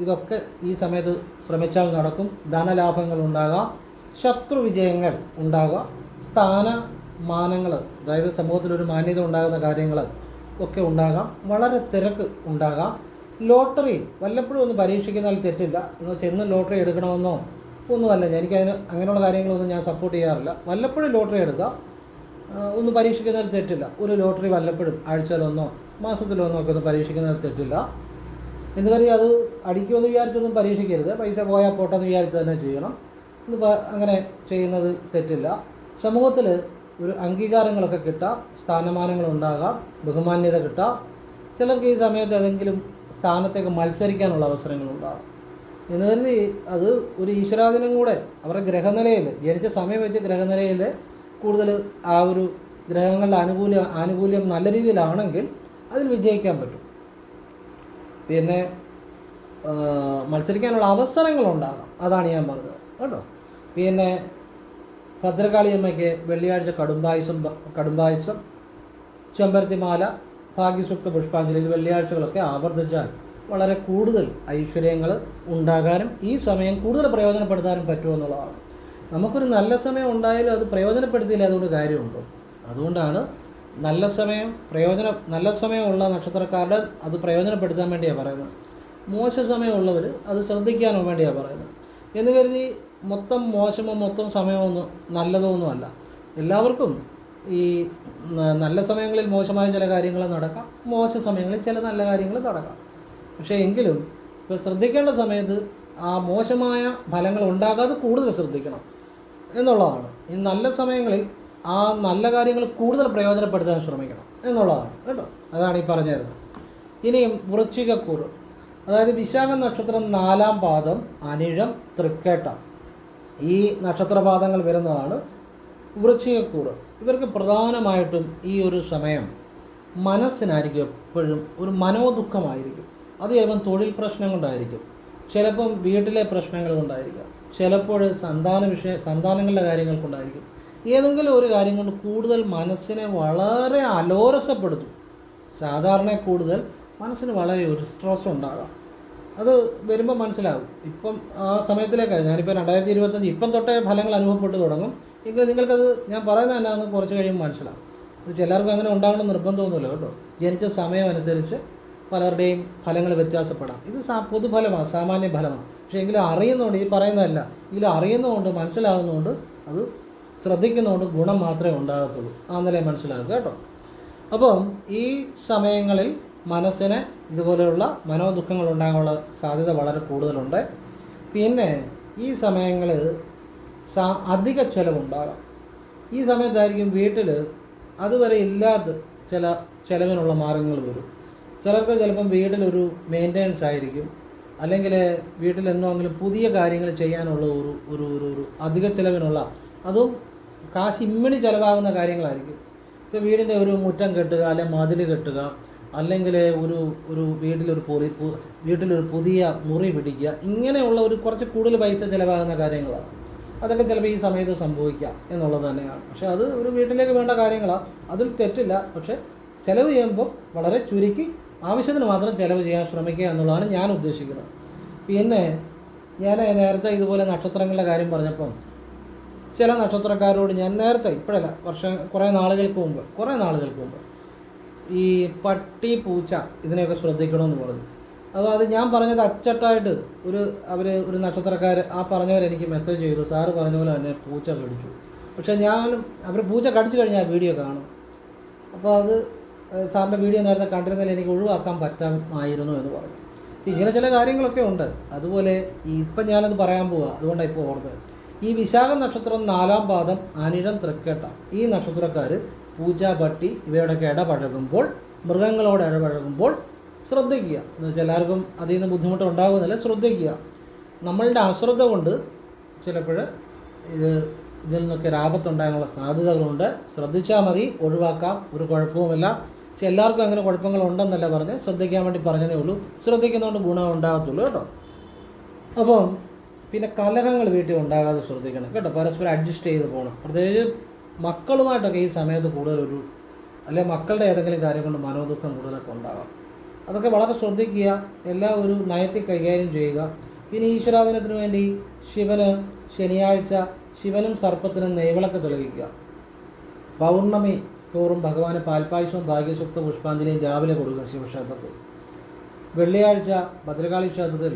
ഇതൊക്കെ ഈ സമയത്ത് ശ്രമിച്ചാൽ നടക്കും. ധനലാഭങ്ങൾ ഉണ്ടാകാം, ശത്രു വിജയങ്ങൾ ഉണ്ടാകാം, സ്ഥാന മാനങ്ങൾ, അതായത് സമൂഹത്തിലൊരു മാന്യത ഉണ്ടാകുന്ന കാര്യങ്ങൾ ഒക്കെ ഉണ്ടാകാം. വളരെ തിരക്ക് ഉണ്ടാകാം. ലോട്ടറി വല്ലപ്പോഴും ഒന്ന് പരീക്ഷിക്കുന്നതിൽ തെറ്റില്ല. നിങ്ങൾ ചെന്ന് ലോട്ടറി എടുക്കണമെന്നോ ഒന്നുമല്ല, എനിക്കതിന് അങ്ങനെയുള്ള കാര്യങ്ങളൊന്നും ഞാൻ സപ്പോർട്ട് ചെയ്യാറില്ല. വല്ലപ്പോഴും ലോട്ടറി എടുക്കുക, ഒന്ന് പരീക്ഷിക്കുന്നതിൽ തെറ്റില്ല. ഒരു ലോട്ടറി വല്ലപ്പോഴും ആഴ്ചയിലൊന്നോ മാസത്തിലൊന്നോ ഒക്കെ ഒന്ന് പരീക്ഷിക്കുന്നതിൽ തെറ്റില്ല. എന്ന് കരുതി അത് അടിക്കുമെന്ന് വിചാരിച്ചൊന്നും പരീക്ഷിക്കരുത്. പൈസ പോയാൽ പോട്ടെന്ന് വിചാരിച്ച് തന്നെ ചെയ്യണം. അങ്ങനെ ചെയ്യുന്നത് തെറ്റില്ല. സമൂഹത്തിൽ ഒരു അംഗീകാരങ്ങളൊക്കെ കിട്ടാം, സ്ഥാനമാനങ്ങളുണ്ടാകാം, ബഹുമാന്യത കിട്ടാം. ചിലർക്ക് ഈ സമയത്ത് ഏതെങ്കിലും സ്ഥാനത്തേക്ക് മത്സരിക്കാനുള്ള അവസരങ്ങളുണ്ടാകും. എന്ന് കരുതി അത് ഒരു ഈശ്വരാധീനം കൂടെ അവരുടെ ഗ്രഹനിലയിൽ, ജനിച്ച സമയം വെച്ച് ഗ്രഹനിലയിൽ കൂടുതൽ ആ ഒരു ഗ്രഹങ്ങളുടെ ആനുകൂല്യം നല്ല രീതിയിലാണെങ്കിൽ അതിൽ വിജയിക്കാൻ പറ്റും. പിന്നെ മത്സരിക്കാനുള്ള അവസരങ്ങളുണ്ടാകാം, അതാണ് ഞാൻ പറഞ്ഞത് കേട്ടോ. പിന്നെ ഭദ്രകാളിയമ്മയ്ക്ക് വെള്ളിയാഴ്ച കടുംബായുസം, ചെമ്പരത്തിമാല, ഭാഗ്യസൂക്ത പുഷ്പാഞ്ജലി, ഇത് വെള്ളിയാഴ്ചകളൊക്കെ ആവർത്തിച്ചാൽ വളരെ കൂടുതൽ ഐശ്വര്യങ്ങൾ ഉണ്ടാകാനും ഈ സമയം കൂടുതൽ പ്രയോജനപ്പെടുത്താനും പറ്റുമെന്നുള്ളതാണ്. നമുക്കൊരു നല്ല സമയം ഉണ്ടായാലും അത് പ്രയോജനപ്പെടുത്തിയില്ല, അതുകൊണ്ട് കാര്യമുണ്ടോ? അതുകൊണ്ടാണ് നല്ല സമയമുള്ള നക്ഷത്രക്കാരുടെ അത് പ്രയോജനപ്പെടുത്താൻ വേണ്ടിയാണ് പറയുന്നത്. മോശ സമയമുള്ളവർ അത് ശ്രദ്ധിക്കാനോ വേണ്ടിയാണ് പറയുന്നത്. എന്ന് കരുതി മൊത്തം മോശമോ മൊത്തം സമയമൊന്നും നല്ലതോ ഒന്നുമല്ല. എല്ലാവർക്കും ഈ നല്ല സമയങ്ങളിൽ മോശമായ ചില കാര്യങ്ങൾ നടക്കാം, മോശ സമയങ്ങളിൽ ചില നല്ല കാര്യങ്ങൾ നടക്കാം. പക്ഷേ എങ്കിലും ഇപ്പോൾ ശ്രദ്ധിക്കേണ്ട സമയത്ത് ആ മോശമായ ഫലങ്ങൾ ഉണ്ടാകാതെ കൂടുതൽ ശ്രദ്ധിക്കണം എന്നുള്ളതാണ്. ഈ നല്ല സമയങ്ങളിൽ ആ നല്ല കാര്യങ്ങൾ കൂടുതൽ പ്രയോജനപ്പെടുത്താൻ ശ്രമിക്കണം എന്നുള്ളതാണ് കേട്ടോ. അതാണ് ഈ പറഞ്ഞു തരുന്നത്. ഇനിയും വൃശ്ചികക്കൂറ്, അതായത് വിശാഖ നക്ഷത്രം 4-ാം പാദം, അനിഴം, തൃക്കേട്ട, ഈ നക്ഷത്രപാദങ്ങൾ വരുന്നതാണ് വൃശ്ചികക്കൂറ്. ഇവർക്ക് പ്രധാനമായിട്ടും ഈ ഒരു സമയം മനസ്സിനായിരിക്കും എപ്പോഴും ഒരു മനോദുഃഖമായിരിക്കും. അത് ചിലപ്പം തൊഴിൽ പ്രശ്നം കൊണ്ടായിരിക്കും, ചിലപ്പം വീട്ടിലെ പ്രശ്നങ്ങൾ കൊണ്ടായിരിക്കാം, ചിലപ്പോൾ സന്താനങ്ങളുടെ കാര്യങ്ങൾ കൊണ്ടായിരിക്കും. ഏതെങ്കിലും ഒരു കാര്യം കൊണ്ട് കൂടുതൽ മനസ്സിനെ വളരെ അലോരസപ്പെടുത്തും. സാധാരണ കൂടുതൽ മനസ്സിന് വളരെ ഒരു സ്ട്രെസ് ഉണ്ടാകാം. അത് വരുമ്പോൾ മനസ്സിലാകും. ഇപ്പം ആ സമയത്തിലേക്കാണ് ഞാനിപ്പോൾ 2025 ഇപ്പം തൊട്ടേ ഫലങ്ങൾ അനുഭവപ്പെട്ട് തുടങ്ങും. എങ്കിൽ നിങ്ങൾക്കത് ഞാൻ പറയുന്നത് എന്നാന്ന് കുറച്ച് കഴിയുമ്പോൾ മനസ്സിലാകും. അത് ചിലർക്ക് അങ്ങനെ ഉണ്ടാകണം നിർബന്ധമൊന്നുമില്ല കേട്ടോ. ജനിച്ച സമയം അനുസരിച്ച് പലരുടെയും ഫലങ്ങൾ വ്യത്യാസപ്പെടാം. ഇത് പൊതുഫലമാണ്, സാമാന്യ ഫലമാണ്. പക്ഷേ എങ്കിലും അറിയുന്നതുകൊണ്ട്, ഈ പറയുന്നതല്ല, എങ്കിലും അറിയുന്നതുകൊണ്ട്, മനസ്സിലാകുന്നതുകൊണ്ട്, അത് ശ്രദ്ധിക്കുന്നതുകൊണ്ട് ഗുണം മാത്രമേ ഉണ്ടാകത്തുള്ളൂ. ആ നിലയെ മനസ്സിലാക്കുക കേട്ടോ. അപ്പം ഈ സമയങ്ങളിൽ മനസ്സിന് ഇതുപോലെയുള്ള മനോദുഃഖങ്ങൾ ഉണ്ടാകാനുള്ള സാധ്യത വളരെ കൂടുതലുണ്ട്. പിന്നെ ഈ സമയങ്ങളിൽ അധിക ചിലവുണ്ടാകാം. ഈ സമയത്തായിരിക്കും വീട്ടിൽ അതുവരെ ഇല്ലാത്ത ചില ചിലവിനുള്ള മാർഗങ്ങൾ വരും. ചിലർക്ക് ചിലപ്പം വീട്ടിലൊരു മെയിൻ്റെനൻസ് ആയിരിക്കും, അല്ലെങ്കിൽ വീട്ടിൽ എന്തെങ്കിലും പുതിയ കാര്യങ്ങൾ ചെയ്യാനുള്ള ഒരു അധിക ചിലവിനുള്ള, അതും കാശ് ഇമ്മിണി ചിലവാകുന്ന കാര്യങ്ങളായിരിക്കും. ഇപ്പോൾ വീടിൻ്റെ ഒരു മുറ്റം കെട്ടുക, അല്ലെങ്കിൽ മതിൽ കെട്ടുക, അല്ലെങ്കിൽ ഒരു വീട്ടിലൊരു പുതിയ മുറി പിടിക്കുക, ഇങ്ങനെയുള്ള ഒരു കുറച്ച് കൂടുതൽ പൈസ ചിലവാകുന്ന കാര്യങ്ങളാണ്. അതൊക്കെ ചിലപ്പോൾ ഈ സമയത്ത് സംഭവിക്കാം എന്നുള്ളത് തന്നെയാണ്. പക്ഷേ അത് ഒരു വീട്ടിലേക്ക് വേണ്ട കാര്യങ്ങളാണ്, അതിൽ തെറ്റില്ല. പക്ഷേ ചിലവ് ചെയ്യുമ്പോൾ വളരെ ചുരുക്കി ആവശ്യത്തിന് മാത്രം ചിലവ് ചെയ്യാൻ ശ്രമിക്കുക എന്നുള്ളതാണ് ഞാൻ ഉദ്ദേശിക്കുന്നത്. പിന്നെ ഞാൻ നേരത്തെ ഇതുപോലെ നക്ഷത്രങ്ങളുടെ കാര്യം പറഞ്ഞപ്പം ചില നക്ഷത്രക്കാരോട് ഞാൻ നേരത്തെ, ഇപ്പോഴല്ല, കുറേ നാളുകൾക്ക് മുമ്പ് ഈ പട്ടി, പൂച്ച ഇതിനെയൊക്കെ ശ്രദ്ധിക്കണമെന്ന് പറഞ്ഞു. അത് ഞാൻ പറഞ്ഞത് അച്ചട്ടായിട്ട് ഒരു നക്ഷത്രക്കാർ ആ പറഞ്ഞവരെനിക്ക് മെസ്സേജ് ചെയ്തു, സാറ് പറഞ്ഞ പോലെ തന്നെ പൂച്ച കടിച്ചു. പക്ഷേ അവർ പൂച്ച കടിച്ചു കഴിഞ്ഞാൽ വീഡിയോ കാണും. അപ്പോൾ അത് സാറിൻ്റെ വീഡിയോ നേരത്തെ കണ്ടിരുന്നതിൽ എനിക്ക് ഒഴിവാക്കാൻ പറ്റാമായിരുന്നു എന്ന് പറഞ്ഞു. ഇങ്ങനെ ചില കാര്യങ്ങളൊക്കെ ഉണ്ട്. അതുപോലെ ഇപ്പം ഞാനത് പറയാൻ പോവുക, അതുകൊണ്ടാണ് ഇപ്പോൾ ഓർത്തത്. ഈ വിശാഖ നക്ഷത്രം 4-ാം പാദം, അനിഴം, തൃക്കേട്ട, ഈ നക്ഷത്രക്കാർ പൂച്ച, പട്ടി ഇവയോടൊക്കെ ഇടപഴകുമ്പോൾ, മൃഗങ്ങളോട് ഇടപഴകുമ്പോൾ ശ്രദ്ധിക്കുക. എന്ന് വെച്ചാൽ എല്ലാവർക്കും അതിൽ നിന്ന് ബുദ്ധിമുട്ട് ഉണ്ടാകുന്നില്ല, ശ്രദ്ധിക്കുക. നമ്മളുടെ അശ്രദ്ധ കൊണ്ട് ചിലപ്പോൾ ഇതിൽ നിന്നൊക്കെ ആപത്തുണ്ടാകാനുള്ള സാധ്യതകളുണ്ട്. ശ്രദ്ധിച്ചാൽ മതി, ഒഴിവാക്കാം, ഒരു കുഴപ്പവുമില്ല. പക്ഷെ എല്ലാവർക്കും അങ്ങനെ കുഴപ്പങ്ങളുണ്ടെന്നല്ല പറഞ്ഞ്, ശ്രദ്ധിക്കാൻ വേണ്ടി പറഞ്ഞതേ ഉള്ളൂ. ശ്രദ്ധിക്കുന്നതുകൊണ്ട് ഗുണം ഉണ്ടാകത്തുള്ളൂ കേട്ടോ. അപ്പം പിന്നെ കലഹങ്ങൾ വീട്ടിൽ ഉണ്ടാകാതെ ശ്രദ്ധിക്കണം കേട്ടോ. പരസ്പരം അഡ്ജസ്റ്റ് ചെയ്ത് പോകണം. പ്രത്യേകിച്ച് മക്കളുമായിട്ടൊക്കെ ഈ സമയത്ത് കൂടുതൽ അല്ലെങ്കിൽ മക്കളുടെ ഏതെങ്കിലും കാര്യം കൊണ്ട് മനോദുഃഖം കൂടുതലൊക്കെ ഉണ്ടാകാം. അതൊക്കെ വളരെ ശ്രദ്ധിക്കുക. എല്ലാം ഒരു നയത്തിൽ കൈകാര്യം ചെയ്യുക. പിന്നെ ഈശ്വരാധീനത്തിന് വേണ്ടി ശനിയാഴ്ച ശിവനും സർപ്പത്തിനും നെയ്വിളക്ക് തെളിയിക്കുക. പൗർണമി തോറും ഭഗവാന് പാൽപ്പായസവും ഭാഗ്യസുക്ത പുഷ്പാഞ്ജലിയും രാവിലെ കൊടുക്കുക ശിവക്ഷേത്രത്തിൽ. വെള്ളിയാഴ്ച ഭദ്രകാളി ക്ഷേത്രത്തിൽ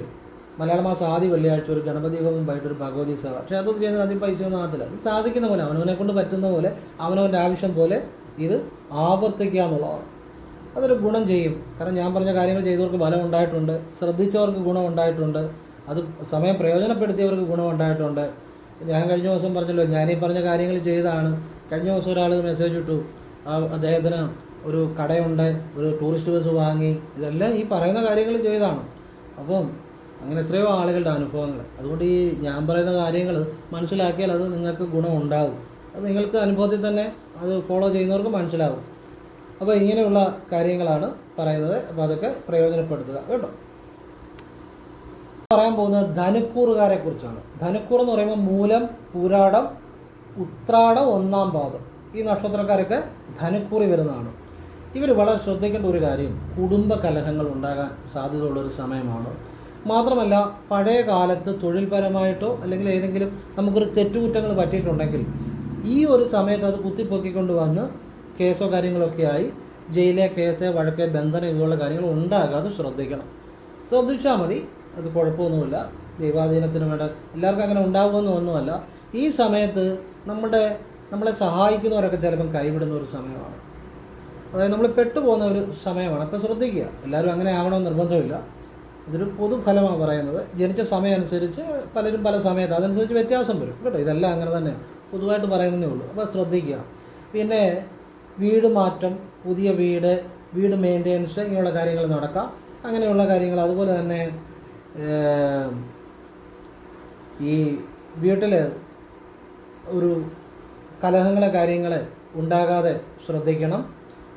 മലയാള മാസം ആദ്യ വെള്ളിയാഴ്ച ഒരു ഗണപതി ഹോമം വൈകിട്ടൊരു ഭഗവതി സഭ. ക്ഷേത്രത്തിൽ ചെയ്യുന്നത് അധികം പൈസയൊന്നും ആകത്തില്ല. ഇത് സാധിക്കുന്ന പോലെ അവനവനെ കൊണ്ട് പറ്റുന്ന പോലെ അവനവൻ്റെ ആവശ്യം പോലെ ഇത് ആവർത്തിക്കുക എന്നുള്ളതാണ്. അതൊരു ഗുണം ചെയ്യും. കാരണം ഞാൻ പറഞ്ഞ കാര്യങ്ങൾ ചെയ്തവർക്ക് ഫലം ഉണ്ടായിട്ടുണ്ട്, ശ്രദ്ധിച്ചവർക്ക് ഗുണം ഉണ്ടായിട്ടുണ്ട്, അത് സമയം പ്രയോജനപ്പെടുത്തിയവർക്ക് ഗുണം ഉണ്ടായിട്ടുണ്ട്. ഞാൻ കഴിഞ്ഞ ദിവസം പറഞ്ഞല്ലോ, ഞാനീ പറഞ്ഞ കാര്യങ്ങൾ ചെയ്താണ്. കഴിഞ്ഞ ദിവസം ഒരാൾ മെസ്സേജ് ഇട്ടു, അദ്ദേഹത്തിന് ഒരു കടയുണ്ട്, ഒരു ടൂറിസ്റ്റ് ബസ് വാങ്ങി. ഇതെല്ലാം ഈ പറയുന്ന കാര്യങ്ങൾ ചെയ്താണ്. അപ്പം അങ്ങനെ എത്രയോ ആളുകളുടെ അനുഭവങ്ങൾ. അതുകൊണ്ട് ഈ ഞാൻ പറയുന്ന കാര്യങ്ങൾ മനസ്സിലാക്കിയാൽ അത് നിങ്ങൾക്ക് ഗുണം ഉണ്ടാകും. അത് നിങ്ങൾക്ക് അനുഭവത്തിൽ തന്നെ അത് ഫോളോ ചെയ്യുന്നവർക്ക് മനസ്സിലാകും. അപ്പോൾ ഇങ്ങനെയുള്ള കാര്യങ്ങളാണ് പറയുന്നത്. അപ്പോൾ അതൊക്കെ പ്രയോജനപ്പെടുത്തുക കേട്ടോ. പറയാൻ പോകുന്നത് ധനുക്കൂറുകാരെ കുറിച്ചാണ്. ധനുക്കൂർ എന്ന് പറയുമ്പോൾ മൂലം, പൂരാടം, ഉത്രാടം, ഒന്നാം പാദം ഈ നക്ഷത്രക്കാരൊക്കെ ധനുക്കൂറി വരുന്നതാണ്. ഇവർ വളരെ ശ്രദ്ധിക്കേണ്ട ഒരു കാര്യം, കുടുംബ കലഹങ്ങൾ ഉണ്ടാകാൻ സാധ്യതയുള്ളൊരു സമയമാണ്. മാത്രമല്ല പഴയ കാലത്ത് തൊഴിൽപരമായിട്ടോ അല്ലെങ്കിൽ ഏതെങ്കിലും നമുക്കൊരു തെറ്റുകുറ്റങ്ങൾ പറ്റിയിട്ടുണ്ടെങ്കിൽ ഈ ഒരു സമയത്ത് അത് കുത്തിപ്പൊക്കിക്കൊണ്ട് വന്ന് കേസോ കാര്യങ്ങളൊക്കെ ആയി ജയിലെ കേസ്, വഴക്ക്, ബന്ധനം ഇതുപോലുള്ള കാര്യങ്ങൾ ഉണ്ടാകാതെ ശ്രദ്ധിക്കണം. ശ്രദ്ധിച്ചാൽ മതി, അത് കുഴപ്പമൊന്നുമില്ല. ദൈവാധീനത്തിന് വേണ്ട എല്ലാവർക്കും അങ്ങനെ ഉണ്ടാകുമെന്നൊന്നുമല്ല. ഈ സമയത്ത് നമ്മളെ സഹായിക്കുന്നവരൊക്കെ ചിലപ്പം കൈവിടുന്ന ഒരു സമയമാണ്. അതായത് നമ്മൾ പെട്ടുപോകുന്ന ഒരു സമയമാണ്. അപ്പോൾ ശ്രദ്ധിക്കുക. എല്ലാവരും അങ്ങനെ ആവണമെന്ന് നിർബന്ധമില്ല. ഇതൊരു പൊതുഫലമാണ് പറയുന്നത്. ജനിച്ച സമയം അനുസരിച്ച് പലരും പല സമയത്ത് അതനുസരിച്ച് വ്യത്യാസം വരും കേട്ടോ. ഇതെല്ലാം അങ്ങനെ തന്നെ പൊതുവായിട്ട് പറയുന്നതേ ഉള്ളൂ. അപ്പോൾ ശ്രദ്ധിക്കുക. പിന്നെ വീട് മാറ്റം, പുതിയ വീട് മെയിൻ്റെനൻസ് ഇങ്ങനെയുള്ള കാര്യങ്ങൾ നടക്കാം. അങ്ങനെയുള്ള കാര്യങ്ങൾ അതുപോലെ തന്നെ ഈ വീട്ടിൽ ഒരു കലഹങ്ങളെ കാര്യങ്ങൾ ഉണ്ടാകാതെ ശ്രദ്ധിക്കണം.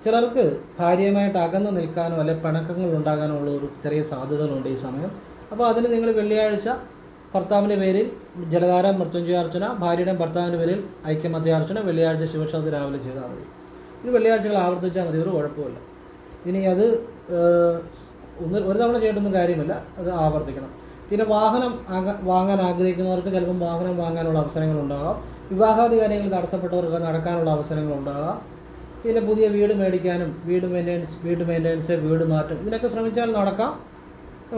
ചിലർക്ക് ഭാര്യയുമായിട്ട് അകന്ന് നിൽക്കാനോ അല്ലെ പിണക്കങ്ങൾ ഉണ്ടാകാനോ ഉള്ള ഒരു ചെറിയ സാധ്യതകളുണ്ട് ഈ സമയം. അപ്പോൾ അതിന് നിങ്ങൾ വെള്ളിയാഴ്ച ഭർത്താവിൻ്റെ പേരിൽ ജലധാര മൃത്യുഞ്ജയാർച്ചന, ഭാര്യയുടെ ഭർത്താവിൻ്റെ പേരിൽ ഐക്യമത്യാർച്ചന വെള്ളിയാഴ്ച ശിവക്ഷേത്രത്തിൽ രാവിലെ ചെയ്താൽ മതി. ഇത് വെള്ളിയാഴ്ചകൾ ആവർത്തിച്ചാൽ മതി, ഒരു കുഴപ്പമില്ല. ഇനി അത് ഒരു തവണ ചെയ്തിട്ടൊന്നും കാര്യമില്ല, അത് ആവർത്തിക്കണം. പിന്നെ വാഹനം വാങ്ങാൻ ആഗ്രഹിക്കുന്നവർക്ക് ചിലപ്പം വാഹനം വാങ്ങാനുള്ള അവസരങ്ങളുണ്ടാകാം. വിവാഹാദി കാര്യങ്ങൾ തടസ്സപ്പെട്ടവർക്ക് നടക്കാനുള്ള അവസരങ്ങളുണ്ടാകാം. പിന്നെ പുതിയ വീട് മേടിക്കാനും വീട് മെയിൻ്റെനൻസ്, വീട് മാറ്റം ഇതിനൊക്കെ ശ്രമിച്ചാൽ നടക്കാം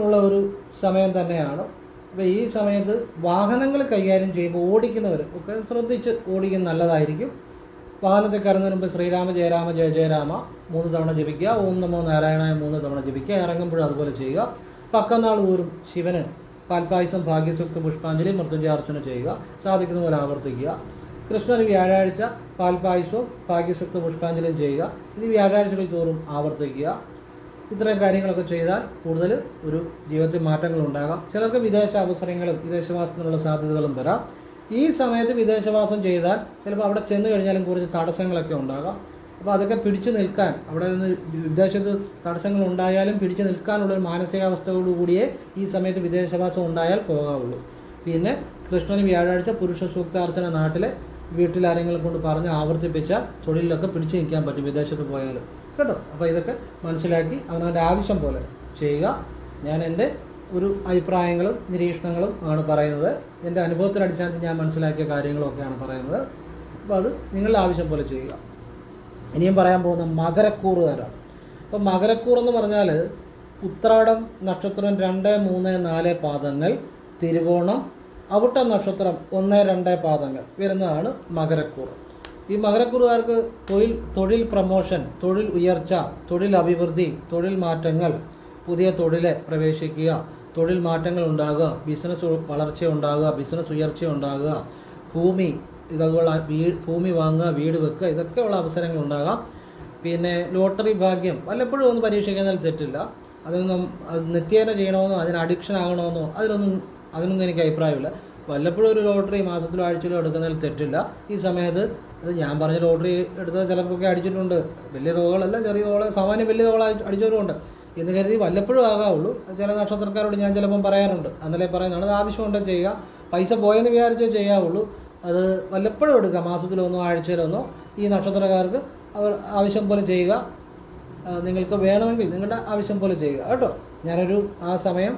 ഉള്ള ഒരു സമയം തന്നെയാണ്. അപ്പോൾ ഈ സമയത്ത് വാഹനങ്ങൾ കൈകാര്യം ചെയ്യുമ്പോൾ ഓടിക്കുന്നവർ ഒക്കെ ശ്രദ്ധിച്ച് ഓടിക്കുന്നത് നല്ലതായിരിക്കും. വാഹനത്തിൽ കയറുന്നതിന് മുമ്പ് ശ്രീരാമ ജയ രാമ ജയ ജയ രാമ 3 തവണ ജപിക്കുക. ഓം നമോ നാരായണായ 3 തവണ ജപിക്കുക. ഇറങ്ങുമ്പോഴും അതുപോലെ ചെയ്യുക. പക്കനാൾ തോറും ശിവന് പാൽപ്പായസം, ഭാഗ്യസുക്ത പുഷ്പാഞ്ജലി, മൃത്യുഞ്ജയാർച്ചന ചെയ്യുക. സാധിക്കുന്ന പോലെ ആവർത്തിക്കുക. കൃഷ്ണന് വ്യാഴാഴ്ച പാൽപ്പായസവും ഭാഗ്യസുക്ത പുഷ്പാഞ്ജലിയും ചെയ്യുക. ഇത് വ്യാഴാഴ്ചകൾ തോറും ആവർത്തിക്കുക. ഇത്രയും കാര്യങ്ങളൊക്കെ ചെയ്താൽ കൂടുതൽ ഒരു ജീവിതത്തിൽ മാറ്റങ്ങൾ ഉണ്ടാകാം. ചിലർക്ക് വിദേശ അവസരങ്ങളും വിദേശവാസത്തിനുള്ള സാധ്യതകളും വരാം. ഈ സമയത്ത് വിദേശവാസം ചെയ്താൽ ചിലപ്പോൾ അവിടെ ചെന്ന് കഴിഞ്ഞാലും കുറച്ച് തടസ്സങ്ങളൊക്കെ ഉണ്ടാകാം. അപ്പോൾ അതൊക്കെ പിടിച്ചു നിൽക്കാൻ, അവിടെ നിന്ന് വിദേശത്ത് തടസ്സങ്ങൾ ഉണ്ടായാലും പിടിച്ചു നിൽക്കാനുള്ളൊരു മാനസികാവസ്ഥയോടുകൂടിയേ ഈ സമയത്ത് വിദേശവാസം ഉണ്ടായാൽ പോകാവുള്ളൂ. പിന്നെ കൃഷ്ണന് വ്യാഴാഴ്ച പുരുഷ സൂക്താർച്ചന നാട്ടിലെ വീട്ടിലാരെങ്കിലും കൊണ്ട് പറഞ്ഞ് ആവർത്തിപ്പിച്ചാൽ തൊഴിലിലൊക്കെ പിടിച്ചു നിൽക്കാൻ പറ്റും വിദേശത്ത് പോയാലും കേട്ടോ. അപ്പോൾ ഇതൊക്കെ മനസ്സിലാക്കി അവനവൻ്റെ ആവശ്യം പോലെ ചെയ്യുക. ഞാൻ എൻ്റെ ഒരു അഭിപ്രായങ്ങളും നിരീക്ഷണങ്ങളും ആണ് പറയുന്നത്. എൻ്റെ അനുഭവത്തിൻ്റെ അടിസ്ഥാനത്തിൽ ഞാൻ മനസ്സിലാക്കിയ കാര്യങ്ങളൊക്കെയാണ് പറയുന്നത്. അപ്പോൾ അത് നിങ്ങളുടെ ആവശ്യം പോലെ ചെയ്യുക. ഇനിയും പറയാൻ പോകുന്ന മകരക്കൂറുകാരാണ്. അപ്പോൾ മകരക്കൂർ എന്ന് പറഞ്ഞാൽ ഉത്രാടം നക്ഷത്രം 2, 3, 4 പാദങ്ങൾ, തിരുവോണം അവിട്ട നക്ഷത്രം 1, 2 പാദങ്ങൾ വരുന്നതാണ് മകരക്കൂർ. ഈ മകരക്കൂറുകാർക്ക് തൊഴിൽ പ്രമോഷൻ, തൊഴിൽ ഉയർച്ച, തൊഴിൽ അഭിവൃദ്ധി, തൊഴിൽ മാറ്റങ്ങൾ, പുതിയ തൊഴിലെ പ്രവേശിക്കുക, തൊഴിൽ മാറ്റങ്ങൾ ഉണ്ടാകുക, ബിസിനസ് വളർച്ച ഉണ്ടാകുക, ബിസിനസ് ഉയർച്ച ഉണ്ടാകുക, ഇതുപോലെ ഭൂമി വാങ്ങുക, വീട് വെക്കുക, ഇതൊക്കെയുള്ള അവസരങ്ങൾ ഉണ്ടാകാം. പിന്നെ ലോട്ടറി ഭാഗ്യം വല്ലപ്പോഴും ഒന്ന് പരീക്ഷിക്കുന്നതിൽ തെറ്റില്ല. അതൊന്നും നിത്യേന ചെയ്യണമെന്നോ അതിന് അഡിക്ഷൻ ആകണമെന്നോ അതിനൊന്നും എനിക്ക് അഭിപ്രായമില്ല. വല്ലപ്പോഴും ഒരു ലോട്ടറി മാസത്തിലോ ആഴ്ചയിലോ എടുക്കുന്നതിൽ തെറ്റില്ല. ഈ സമയത്ത് അത് ഞാൻ പറഞ്ഞ ലോട്ടറി എടുത്ത ചിലർക്കൊക്കെ അടിച്ചിട്ടുണ്ട്. വലിയ തുകകളല്ല, ചെറിയ തുക, സാമാന്യം വലിയ തുക അടിച്ചവരുമുണ്ട്. എന്ന് കരുതി വല്ലപ്പോഴും ആകാവുള്ളൂ. ചില നക്ഷത്രക്കാരോട് ഞാൻ ചിലപ്പം പറയാറുണ്ട്, അന്നലെ പറയുന്നതാണ്, അത് ആവശ്യമുണ്ട് ചെയ്യുക. പൈസ പോയെന്ന് വിചാരിച്ചേ ചെയ്യാവുള്ളൂ. അത് വല്ലപ്പോഴും എടുക്കുക, മാസത്തിലൊന്നോ ആഴ്ചയിലൊന്നോ. ഈ നക്ഷത്രക്കാർക്ക് അവർ ആവശ്യം പോലെ ചെയ്യുക. നിങ്ങൾക്ക് വേണമെങ്കിൽ നിങ്ങളുടെ ആവശ്യം പോലെ ചെയ്യുക കേട്ടോ. ഞാനൊരു ആ സമയം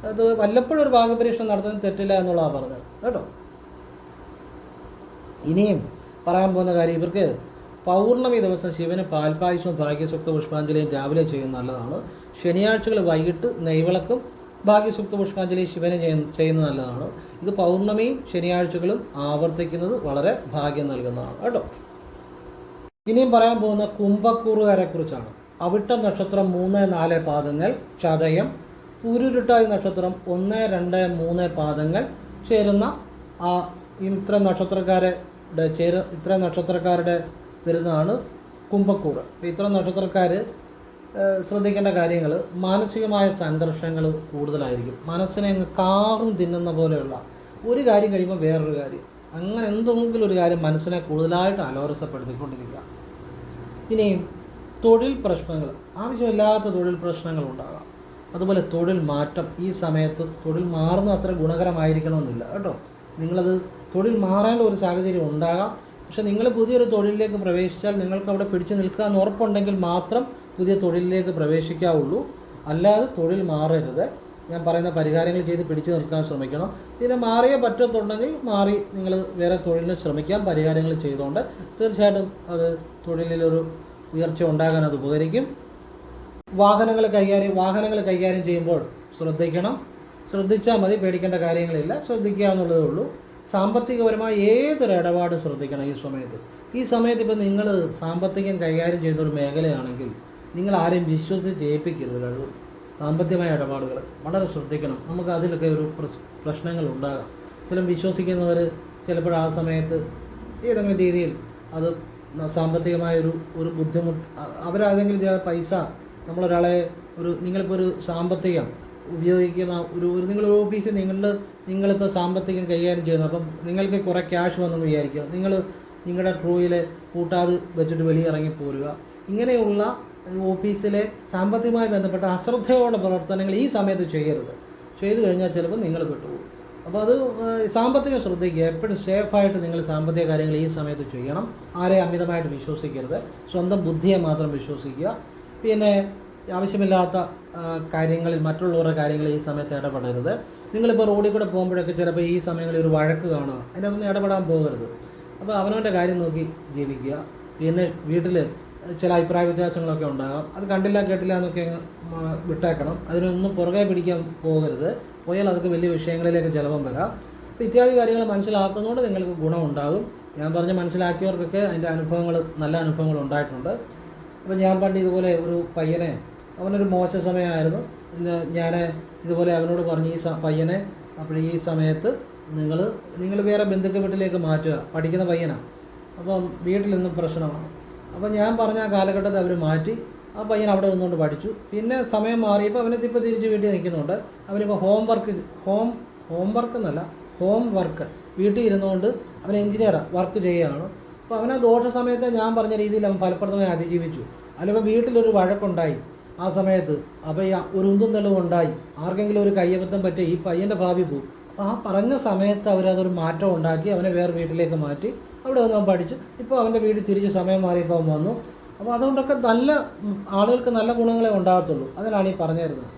അത് വല്ലപ്പോഴും ഒരു ഭാഗ്യപരീക്ഷണം നടത്തുന്നത് തെറ്റില്ല എന്നുള്ളതാണ് പറഞ്ഞത് കേട്ടോ. ഇനിയും പറയാൻ പോകുന്ന കാര്യം, ഇവർക്ക് പൗർണമി ദിവസം ശിവന് പാൽപായസവും ഭാഗ്യസൂക്ത പുഷ്പാഞ്ജലിയും രാവിലെ ചെയ്യുന്നത് നല്ലതാണ്. ശനിയാഴ്ചകൾ വൈകിട്ട് നെയ്വിളക്കും ഭാഗ്യസൂക്ത പുഷ്പാഞ്ജലി ശിവന് ചെയ്യുന്നത് നല്ലതാണ്. ഇത് പൗർണമിയും ശനിയാഴ്ചകളും ആവർത്തിക്കുന്നത് വളരെ ഭാഗ്യം നൽകുന്നതാണ് കേട്ടോ. ഇനിയും പറയാൻ പോകുന്ന കുംഭക്കൂറുകാരെ കുറിച്ചാണ്. അവിട്ടം നക്ഷത്രം 3, 4 പാദങ്ങൾ, ചതയം, പൂരുരുട്ടാതി നക്ഷത്രം 1, 2, 3 പാദങ്ങൾ ചേരുന്ന ഇത്തരം നക്ഷത്രക്കാരുടെ വരുന്നതാണ് കുംഭക്കൂറ്. ഇത്തരം നക്ഷത്രക്കാർ ശ്രദ്ധിക്കേണ്ട കാര്യങ്ങൾ, മാനസികമായ സംഘർഷങ്ങൾ കൂടുതലായിരിക്കും. മനസ്സിനെ കാറും തിന്നുന്ന പോലെയുള്ള ഒരു കാര്യം കഴിയുമ്പോൾ വേറൊരു കാര്യം, അങ്ങനെ എന്തെങ്കിലും ഒരു കാര്യം മനസ്സിനെ കൂടുതലായിട്ട് അലോരസപ്പെടുത്തിക്കൊണ്ടിരിക്കുക. ഇനിയും തൊഴിൽ പ്രശ്നങ്ങൾ, ആവശ്യമില്ലാത്ത തൊഴിൽ പ്രശ്നങ്ങൾ ഉണ്ടാകാം. അതുപോലെ തൊഴിൽ മാറ്റം, ഈ സമയത്ത് തൊഴിൽ മാറുന്നത് അത്ര ഗുണകരമായിരിക്കണമെന്നില്ല കേട്ടോ. നിങ്ങളത് തൊഴിൽ മാറേണ്ട ഒരു സാഹചര്യം ഉണ്ടാകാം. പക്ഷെ നിങ്ങൾ പുതിയൊരു തൊഴിലിലേക്ക് പ്രവേശിച്ചാൽ നിങ്ങൾക്ക് അവിടെ പിടിച്ചു നിൽക്കാമെന്ന് ഉറപ്പുണ്ടെങ്കിൽ മാത്രം പുതിയ തൊഴിലിലേക്ക് പ്രവേശിക്കാവുള്ളൂ. അല്ലാതെ തൊഴിൽ മാറരുത്. ഞാൻ പറയുന്ന പരിഹാരങ്ങൾ ചെയ്ത് പിടിച്ചു നിർത്താൻ ശ്രമിക്കണം. പിന്നെ മാറിയേ പറ്റത്തുണ്ടെങ്കിൽ മാറി നിങ്ങൾ വേറെ തൊഴിലിന് ശ്രമിക്കാം. പരിഹാരങ്ങൾ ചെയ്തുകൊണ്ട് തീർച്ചയായിട്ടും അത് തൊഴിലിലൊരു ഉയർച്ച ഉണ്ടാകാൻ അത് ഉപകരിക്കും. വാഹനങ്ങൾ കൈകാര്യം ചെയ്യുമ്പോൾ ശ്രദ്ധിച്ചാൽ മതി, പേടിക്കേണ്ട കാര്യങ്ങളില്ല, ശ്രദ്ധിക്കുക എന്നുള്ളതേ ഉള്ളൂ. സാമ്പത്തികപരമായ ഏതൊരു ഇടപാടും ശ്രദ്ധിക്കണം ഈ സമയത്ത് ഇപ്പം നിങ്ങൾ സാമ്പത്തികം കൈകാര്യം ചെയ്യുന്ന ഒരു മേഖലയാണെങ്കിൽ നിങ്ങൾ ആരെയും വിശ്വസിച്ച് ഏൽപ്പിക്കരുത്. കഴിവ് സാമ്പത്തികമായ ഇടപാടുകൾ വളരെ ശ്രദ്ധിക്കണം. നമുക്ക് അതിലൊക്കെ ഒരു പ്രശ്നങ്ങൾ ഉണ്ടാകാം. വിശ്വസിക്കുന്നവർ ചിലപ്പോൾ ആ സമയത്ത് ഏതെങ്കിലും രീതിയിൽ അത് സാമ്പത്തികമായ ഒരു ബുദ്ധിമുട്ട്, അവരേതെങ്കിലും പൈസ നമ്മളൊരാളെ നിങ്ങളിപ്പോൾ ഒരു സാമ്പത്തികം ഉപയോഗിക്കുന്ന നിങ്ങളൊരു ഓഫീസിൽ നിങ്ങളിപ്പോൾ സാമ്പത്തികം കൈകാര്യം ചെയ്യുന്നു. അപ്പം നിങ്ങൾക്ക് കുറേ ക്യാഷ് വന്നെന്ന് വിചാരിക്കുക. നിങ്ങളുടെ ട്രൂയിൽ കൂട്ടാതെ വെച്ചിട്ട് വെളിയിറങ്ങി പോരുക. ഇങ്ങനെയുള്ള ഓഫീസിലെ സാമ്പത്തികമായി ബന്ധപ്പെട്ട അശ്രദ്ധയോടെ പ്രവർത്തനങ്ങൾ ഈ സമയത്ത് ചെയ്തു കഴിഞ്ഞാൽ ചിലപ്പോൾ നിങ്ങൾ പെട്ടുപോകും. അപ്പോൾ അത് സാമ്പത്തികം ശ്രദ്ധിക്കുക. എപ്പോഴും സേഫായിട്ട് നിങ്ങൾ സാമ്പത്തിക കാര്യങ്ങൾ ഈ സമയത്ത് ചെയ്യണം. ആരെയും അമിതമായിട്ട് വിശ്വസിക്കരുത്. സ്വന്തം ബുദ്ധിയെ മാത്രം വിശ്വസിക്കുക. പിന്നെ ആവശ്യമില്ലാത്ത കാര്യങ്ങളിൽ, മറ്റുള്ളവരുടെ കാര്യങ്ങളിൽ ഈ സമയത്ത് ഇടപെടരുത്. നിങ്ങളിപ്പോൾ റോഡിൽ കൂടെ പോകുമ്പോഴൊക്കെ ചിലപ്പോൾ ഈ സമയങ്ങളിൽ ഒരു വഴക്ക് കാണുക, അതിനൊന്നും ഇടപെടാൻ പോകരുത്. അപ്പോൾ അവനവൻ്റെ കാര്യം നോക്കി ജീവിക്കുക. പിന്നെ വീട്ടിൽ ചില അഭിപ്രായ വ്യത്യാസങ്ങളൊക്കെ ഉണ്ടാകാം. അത് കണ്ടില്ല കേട്ടില്ല എന്നൊക്കെ വിട്ടേക്കണം. അതിനൊന്നും പുറകെ പിടിക്കാൻ പോകരുത്. പോയാൽ അതൊക്കെ വലിയ വിഷയങ്ങളിലേക്ക് ചിലപ്പം വരാം. അപ്പോൾ ഇത്യാദി കാര്യങ്ങൾ മനസ്സിലാക്കുന്നതുകൊണ്ട് നിങ്ങൾക്ക് ഗുണമുണ്ടാകും. ഞാൻ മനസ്സിലാക്കിയവർക്കൊക്കെ അതിൻ്റെ നല്ല അനുഭവങ്ങൾ ഉണ്ടായിട്ടുണ്ട്. അപ്പോൾ ഞാൻ പണ്ട് ഇതുപോലെ ഒരു പയ്യനെ, അവനൊരു മോശ സമയമായിരുന്നു. ഞാൻ ഇതുപോലെ അവനോട് പറഞ്ഞു, ഈ പയ്യനെ അപ്പോൾ ഈ സമയത്ത് നിങ്ങൾ വേറെ ബന്ധുക്ക വീട്ടിലേക്ക് മാറ്റുക. പഠിക്കുന്ന പയ്യനാണ്. അപ്പം വീട്ടിൽ നിന്നും പ്രശ്നമാണ്. അപ്പോൾ ഞാൻ പറഞ്ഞ ആ കാലഘട്ടത്തിൽ അവർ മാറ്റി. ആ പയ്യൻ അവിടെ നിന്നുകൊണ്ട് പഠിച്ചു. പിന്നെ സമയം മാറിയപ്പോൾ അവനിപ്പോൾ തിരിച്ച് വീട്ടിൽ നിൽക്കുന്നുണ്ട്. അവനിപ്പോൾ ഹോം വർക്ക് വീട്ടിൽ ഇരുന്നുകൊണ്ട് അവൻ എഞ്ചിനീയറാണ്, വർക്ക് ചെയ്യുകയാണ്. അപ്പോൾ അവനെ ദോഷ സമയത്ത് ഞാൻ പറഞ്ഞ രീതിയിൽ അവൻ ഫലപ്രദമായി അതിജീവിച്ചു. അല്ലെങ്കിൽ വീട്ടിലൊരു വഴക്കുണ്ടായി ആ സമയത്ത്, അപ്പോൾ ഒരു ഉന്തും തെളിവും ഉണ്ടായി, ആർക്കെങ്കിലും ഒരു കയ്യബദ്ധം പറ്റിയ ഈ പയ്യൻ്റെ ഭാവി പോകും. അപ്പോൾ ആ പറഞ്ഞ സമയത്ത് അവരതൊരു മാറ്റം ഉണ്ടാക്കി അവനെ വേറെ വീട്ടിലേക്ക് മാറ്റി. അവിടെ വന്ന് അവൻ പഠിച്ചു. ഇപ്പോൾ അവൻ്റെ വീട് തിരിച്ച് സമയം മാറിയപ്പോൾ അവൻ വന്നു. അപ്പോൾ അതുകൊണ്ടൊക്കെ ആളുകൾക്ക് നല്ല ഗുണങ്ങളെ ഉണ്ടാകത്തുള്ളൂ. അതിനാണ് ഈ പറഞ്ഞു തരുന്നത്.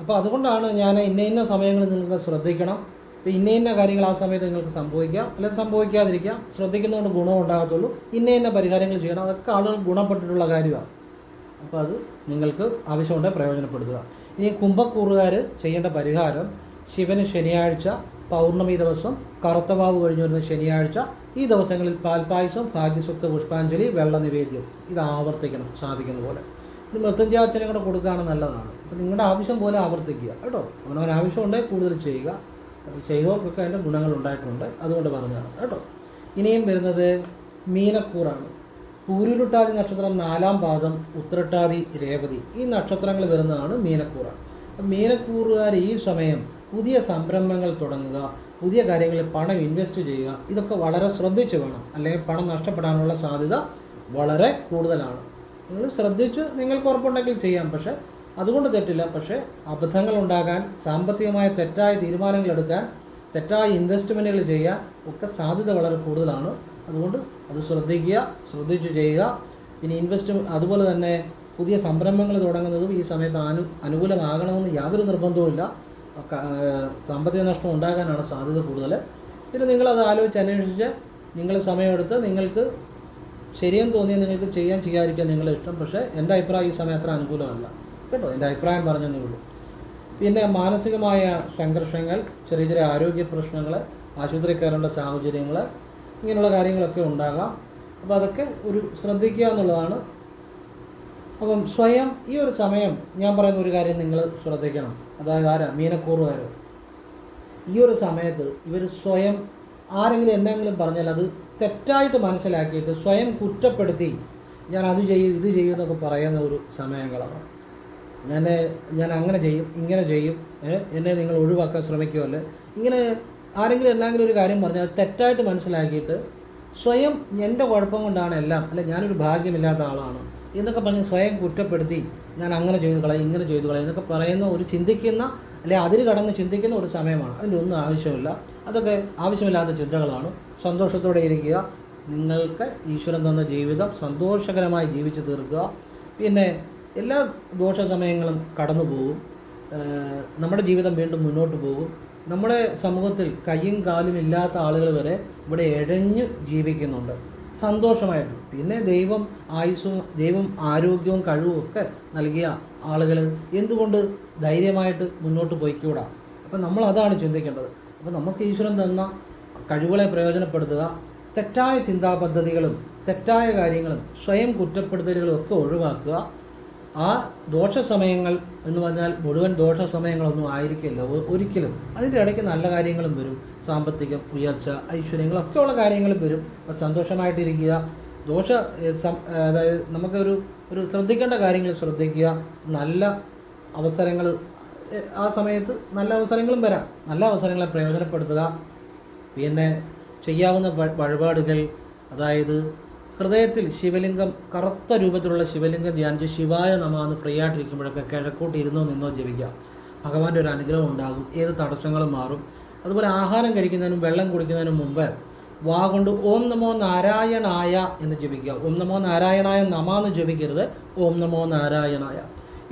അപ്പോൾ അതുകൊണ്ടാണ് ഞാൻ ഇന്ന സമയങ്ങളിൽ നിങ്ങൾ ശ്രദ്ധിക്കണം. അപ്പോൾ ഇന്ന കാര്യങ്ങൾ ആ സമയത്ത് നിങ്ങൾക്ക് സംഭവിക്കാം, അല്ലെങ്കിൽ സംഭവിക്കാതിരിക്കാം. ശ്രദ്ധിക്കുന്നതുകൊണ്ട് ഗുണം ഉണ്ടാകത്തുള്ളൂ. ഇന്ന പരിഹാരങ്ങൾ ചെയ്യണം. അതൊക്കെ ആളുകൾ ഗുണപ്പെട്ടിട്ടുള്ള കാര്യമാണ്. അപ്പോൾ അത് നിങ്ങൾക്ക് ആവശ്യമുണ്ടെങ്കിൽ പ്രയോജനപ്പെടുത്തുക. ഇനി കുംഭക്കൂറുകാർ ചെയ്യേണ്ട പരിഹാരം, ശിവന് ശനിയാഴ്ച പൗർണമി ദിവസം, കറുത്തവാവ് കഴിഞ്ഞു വരുന്ന ശനിയാഴ്ച, ഈ ദിവസങ്ങളിൽ പാൽപായസം, ഭാഗ്യസൂക്ത പുഷ്പാഞ്ജലി, വെള്ള നിവേദ്യം ഇത് ആവർത്തിക്കണം സാധിക്കുന്ന പോലെ. ഇത് മൃത്യുഞ്ജയാർച്ചന കൂടെ കൊടുക്കുകയാണ് നല്ലതാണ്. അപ്പോൾ നിങ്ങളുടെ ആവശ്യം പോലെ ആവർത്തിക്കുക കേട്ടോ. അവനവൻ ആവശ്യമുണ്ടെങ്കിൽ കൂടുതൽ ചെയ്യുക. അത് ചെയ്തവർക്കൊക്കെ അതിൻ്റെ ഗുണങ്ങൾ ഉണ്ടായിട്ടുണ്ട്, അതുകൊണ്ട് പറഞ്ഞതാണ് കേട്ടോ. ഇനിയും വരുന്നത് മീനക്കൂറാണ്. പൂരുരുട്ടാതി നക്ഷത്രം 4-ാം പാദം, ഉത്രട്ടാതി, രേവതി ഈ നക്ഷത്രങ്ങൾ വരുന്നതാണ് മീനക്കൂറാണ്. മീനക്കൂറുകാർ ഈ സമയം പുതിയ സംരംഭങ്ങൾ തുടങ്ങുക, പുതിയ കാര്യങ്ങളിൽ പണം ഇൻവെസ്റ്റ് ചെയ്യുക, ഇതൊക്കെ വളരെ ശ്രദ്ധിച്ച് വേണം. അല്ലെങ്കിൽ പണം നഷ്ടപ്പെടാനുള്ള സാധ്യത വളരെ കൂടുതലാണ്. നിങ്ങൾ ശ്രദ്ധിച്ച് നിങ്ങൾക്ക് ഉറപ്പുണ്ടെങ്കിൽ ചെയ്യാം. പക്ഷേ അതുകൊണ്ട് തെറ്റില്ല. പക്ഷേ അബദ്ധങ്ങൾ ഉണ്ടാകാൻ, സാമ്പത്തികമായ തെറ്റായ തീരുമാനങ്ങൾ എടുക്കാൻ, തെറ്റായ ഇൻവെസ്റ്റ്മെൻറ്റുകൾ ചെയ്യാൻ ഒക്കെ സാധ്യത വളരെ കൂടുതലാണ്. അതുകൊണ്ട് അത് ശ്രദ്ധിച്ച് ചെയ്യുക. പിന്നെ അതുപോലെ തന്നെ പുതിയ സംരംഭങ്ങൾ തുടങ്ങുന്നതും ഈ സമയത്ത് അനുകൂലമാകണമെന്ന് യാതൊരു നിർബന്ധവുമില്ല. സാമ്പത്തിക നഷ്ടം ഉണ്ടാകാനാണ് സാധ്യത കൂടുതൽ. പിന്നെ നിങ്ങളത് അന്വേഷിച്ച് നിങ്ങൾ സമയമെടുത്ത് നിങ്ങൾക്ക് ശരിയെന്ന് തോന്നിയാൽ നിങ്ങൾക്ക് ചെയ്യാതിരിക്കാൻ നിങ്ങളുടെ ഇഷ്ടം. പക്ഷേ എൻ്റെ അഭിപ്രായം ഈ സമയം അത്ര അനുകൂലമല്ല കേട്ടോ, എൻ്റെ അഭിപ്രായം പറഞ്ഞതേ ഉള്ളൂ. പിന്നെ മാനസികമായ സംഘർഷങ്ങൾ, ചെറിയ ചെറിയ ആരോഗ്യ പ്രശ്നങ്ങൾ, ആശുപത്രി കയറേണ്ട സാഹചര്യങ്ങൾ, ഇങ്ങനെയുള്ള കാര്യങ്ങളൊക്കെ ഉണ്ടാകാം. അപ്പോൾ അതൊക്കെ ഒരു ശ്രദ്ധിക്കുക എന്നുള്ളതാണ്. അപ്പം സ്വയം ഈ ഒരു സമയം ഞാൻ പറയുന്ന ഒരു കാര്യം നിങ്ങൾ ശ്രദ്ധിക്കണം. അതായത് മീനക്കൂറുകാർ ഈ ഒരു സമയത്ത് ഇവർ സ്വയം ആരെങ്കിലും എന്തെങ്കിലും പറഞ്ഞാൽ അത് തെറ്റായിട്ട് മനസ്സിലാക്കിയിട്ട് സ്വയം കുറ്റപ്പെടുത്തി ഞാൻ അത് ചെയ്യും ഇത് ചെയ്യും എന്നൊക്കെ പറയുന്ന ഒരു സമയങ്ങളാണ്. ഞാൻ അങ്ങനെ ചെയ്യും ഇങ്ങനെ ചെയ്യും, എന്നെ നിങ്ങൾ ഒഴിവാക്കാൻ ശ്രമിക്കുമല്ലേ, ഇങ്ങനെ ആരെങ്കിലും എന്തെങ്കിലും ഒരു കാര്യം പറഞ്ഞാൽ അത് തെറ്റായിട്ട് മനസ്സിലാക്കിയിട്ട് സ്വയം എൻ്റെ കുഴപ്പം കൊണ്ടാണ് എല്ലാം, അല്ലെ ഞാനൊരു ഭാഗ്യമില്ലാത്ത ആളാണ് എന്നൊക്കെ പറഞ്ഞ് സ്വയം കുറ്റപ്പെടുത്തി ഞാൻ അങ്ങനെ ചെയ്തു കളയും ഇങ്ങനെ ചെയ്തു കളയും എന്നൊക്കെ പറയുന്ന ഒരു ചിന്തിക്കുന്ന, അല്ലെ അതിൽ കടന്ന് ചിന്തിക്കുന്ന ഒരു സമയമാണ്. അതിൻ്റെ ഒന്നും ആവശ്യമില്ല. അതൊക്കെ ആവശ്യമില്ലാത്ത ചിന്തകളാണ്. സന്തോഷത്തോടെ ഇരിക്കുക. നിങ്ങൾക്ക് ഈശ്വരൻ തന്ന ജീവിതം സന്തോഷകരമായി ജീവിച്ചു തീർക്കുക. പിന്നെ എല്ലാ ദോഷ സമയങ്ങളും കടന്നു പോകും. നമ്മുടെ ജീവിതം വീണ്ടും മുന്നോട്ട് പോകും. നമ്മുടെ സമൂഹത്തിൽ കയ്യും കാലും ഇല്ലാത്ത ആളുകൾ വരെ ഇവിടെ ഇഴഞ്ഞ് ജീവിക്കുന്നുണ്ട് സന്തോഷമായിട്ട്. പിന്നെ ദൈവം ആയുസ്സും ദൈവം ആരോഗ്യവും കഴിവും ഒക്കെ നൽകിയ ആളുകൾ എന്തുകൊണ്ട് ധൈര്യമായിട്ട് മുന്നോട്ട് പോയിക്കൂടാ? അപ്പം നമ്മൾ അതാണ് ചിന്തിക്കേണ്ടത്. അപ്പോൾ നമുക്ക് ഈശ്വരൻ തന്ന കഴിവുകളെ പ്രയോജനപ്പെടുത്തുക. തെറ്റായ ചിന്താ പദ്ധതികളും തെറ്റായ കാര്യങ്ങളും സ്വയം കുറ്റപ്പെടുത്തലുകളും ഒക്കെ ഒഴിവാക്കുക. ആ ദോഷ സമയങ്ങൾ എന്ന് പറഞ്ഞാൽ മുഴുവൻ ദോഷ സമയങ്ങളൊന്നും ആയിരിക്കില്ല ഒരിക്കലും. അതിൻ്റെ ഇടയ്ക്ക് നല്ല കാര്യങ്ങളും വരും. സാമ്പത്തികം, ഉയർച്ച, ഐശ്വര്യങ്ങളൊക്കെ ഉള്ള കാര്യങ്ങളും വരും. അപ്പോൾ സന്തോഷമായിട്ടിരിക്കുക. അതായത് നമുക്കൊരു ശ്രദ്ധിക്കേണ്ട കാര്യങ്ങൾ ശ്രദ്ധിക്കുക. നല്ല അവസരങ്ങൾ ആ സമയത്ത് നല്ല അവസരങ്ങളും വരാം. നല്ല അവസരങ്ങളെ പ്രയോജനപ്പെടുത്തുക. പിന്നെ ചെയ്യാവുന്ന വഴിപാടുകൾ, അതായത് ഹൃദയത്തിൽ ശിവലിംഗം, കറുത്ത രൂപത്തിലുള്ള ശിവലിംഗം ധ്യാനിച്ച് ശിവായ നമഃ എന്ന് ഫ്രീ ആയിട്ടിരിക്കുമ്പോഴൊക്കെ കിഴക്കോട്ട് ഇരുന്നോ നിന്നോ ജപിക്കുക. ഭഗവാന്റെ ഒരു അനുഗ്രഹം ഉണ്ടാകും. ഏത് തടസ്സങ്ങളും മാറും. അതുപോലെ ആഹാരം കഴിക്കുന്നതിനും വെള്ളം കുടിക്കുന്നതിനും മുമ്പ് വാ കൊണ്ട് ഓം നമോ നാരായണായ എന്ന് ജപിക്കുക. ഓം നമോ നാരായണായ നമ എന്ന് ജപിക്കരുത്, ഓം നമോ നാരായണായ.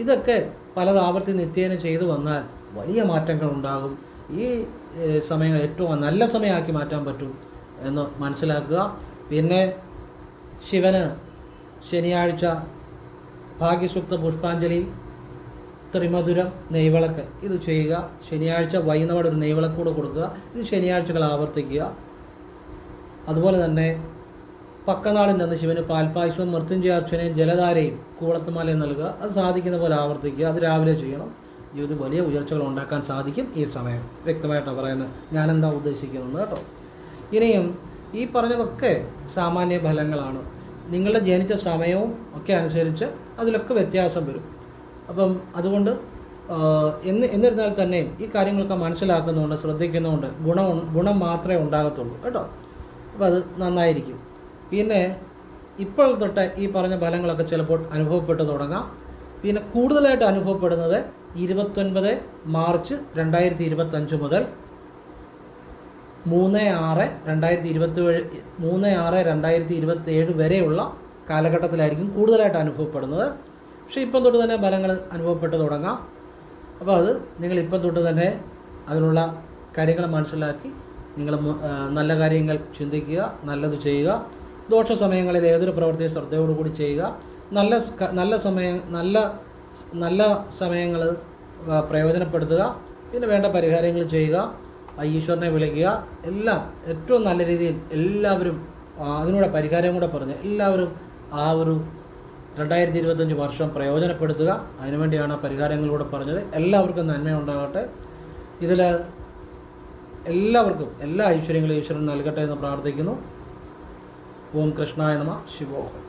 ഇതൊക്കെ പലതാവർത്തി നിത്യേന ചെയ്തു വന്നാൽ വലിയ മാറ്റങ്ങൾ ഉണ്ടാകും. ഈ സമയം ഏറ്റവും നല്ല സമയമാക്കി മാറ്റാൻ പറ്റും എന്ന് മനസ്സിലാക്കുക. പിന്നെ ശിവന് ശനിയാഴ്ച ഭാഗ്യസൂക്ത പുഷ്പാഞ്ജലി, ത്രിമധുരം, നെയ്വിളക്ക് ഇത് ചെയ്യുക. ശനിയാഴ്ച വൈകുന്നേരം ഒരു നെയ്വിളക്കൂടെ കൊടുക്കുക. ഇത് ശനിയാഴ്ചകൾ ആവർത്തിക്കുക. അതുപോലെ തന്നെ പക്കനാളിൻ്റെ അന്ന് ശിവന് പാൽപ്പായസവും മൃത്യുഞ്ജയാർച്ചനയും ജലധാരയും കൂവളത്തുമാലയും നൽകുക. അത് സാധിക്കുന്ന പോലെ ആവർത്തിക്കുക. അത് രാവിലെ ചെയ്യണം. ജീവിതത്തിൽ വലിയ ഉയർച്ചകൾ ഉണ്ടാക്കാൻ സാധിക്കും ഈ സമയം. വ്യക്തമായിട്ടാണ് പറയുന്നത് ഞാനെന്താ ഉദ്ദേശിക്കുന്നത് കേട്ടോ. ഇനിയും ഈ പറഞ്ഞതൊക്കെ സാമാന്യ ഫലങ്ങളാണ്. നിങ്ങളുടെ ജനിച്ച സമയവും ഒക്കെ അനുസരിച്ച് അതിലൊക്കെ വ്യത്യാസം വരും. അപ്പം അതുകൊണ്ട് എന്നിരുന്നാൽ തന്നെയും ഈ കാര്യങ്ങളൊക്കെ മനസ്സിലാക്കുന്നുണ്ട്, ശ്രദ്ധിക്കുന്നുണ്ട്, ഗുണം മാത്രമേ ഉണ്ടാകത്തുള്ളൂ കേട്ടോ. അപ്പോൾ അത് നന്നായിരിക്കും. പിന്നെ ഇപ്പോൾ തൊട്ട് ഈ പറഞ്ഞ ഫലങ്ങളൊക്കെ ചിലപ്പോൾ അനുഭവപ്പെട്ട് തുടങ്ങാം. പിന്നെ കൂടുതലായിട്ട് അനുഭവപ്പെടുന്നത് 29 മാർച്ച് 2025 മുതൽ 3/6/2027 വരെയുള്ള കാലഘട്ടത്തിലായിരിക്കും കൂടുതലായിട്ട് അനുഭവപ്പെടുന്നത്. പക്ഷേ ഇപ്പം തൊട്ട് തന്നെ ഫലങ്ങൾ അനുഭവപ്പെട്ട് തുടങ്ങാം. അപ്പോൾ അത് നിങ്ങൾ ഇപ്പം തൊട്ട് തന്നെ അതിനുള്ള കാര്യങ്ങൾ മനസ്സിലാക്കി നിങ്ങൾ നല്ല കാര്യങ്ങൾ ചിന്തിക്കുക, നല്ലത് ചെയ്യുക. ദോഷ സമയങ്ങളിൽ ഏതൊരു പ്രവൃത്തിയും ശ്രദ്ധയോടുകൂടി ചെയ്യുക. നല്ല സമയങ്ങൾ പ്രയോജനപ്പെടുത്തുക. പിന്നെ വേണ്ട പരിഹാരങ്ങൾ ചെയ്യുക. ഈശ്വരനെ വിളിക്കുക. എല്ലാം ഏറ്റവും നല്ല രീതിയിൽ എല്ലാവരും അതിനൂടെ പരിഹാരം കൂടെ പറഞ്ഞ് എല്ലാവരും ആ ഒരു 2025 വർഷം പ്രയോജനപ്പെടുത്തുക. അതിനുവേണ്ടിയാണ് പരിഹാരങ്ങളിലൂടെ പറഞ്ഞത്. എല്ലാവർക്കും നന്മയുണ്ടാകട്ടെ. ഇതിൽ എല്ലാവർക്കും എല്ലാ ഐശ്വര്യങ്ങളും ഈശ്വരൻ നൽകട്ടെ എന്ന് പ്രാർത്ഥിക്കുന്നു. ഓം കൃഷ്ണായ നമഃ. ശിവോഹം.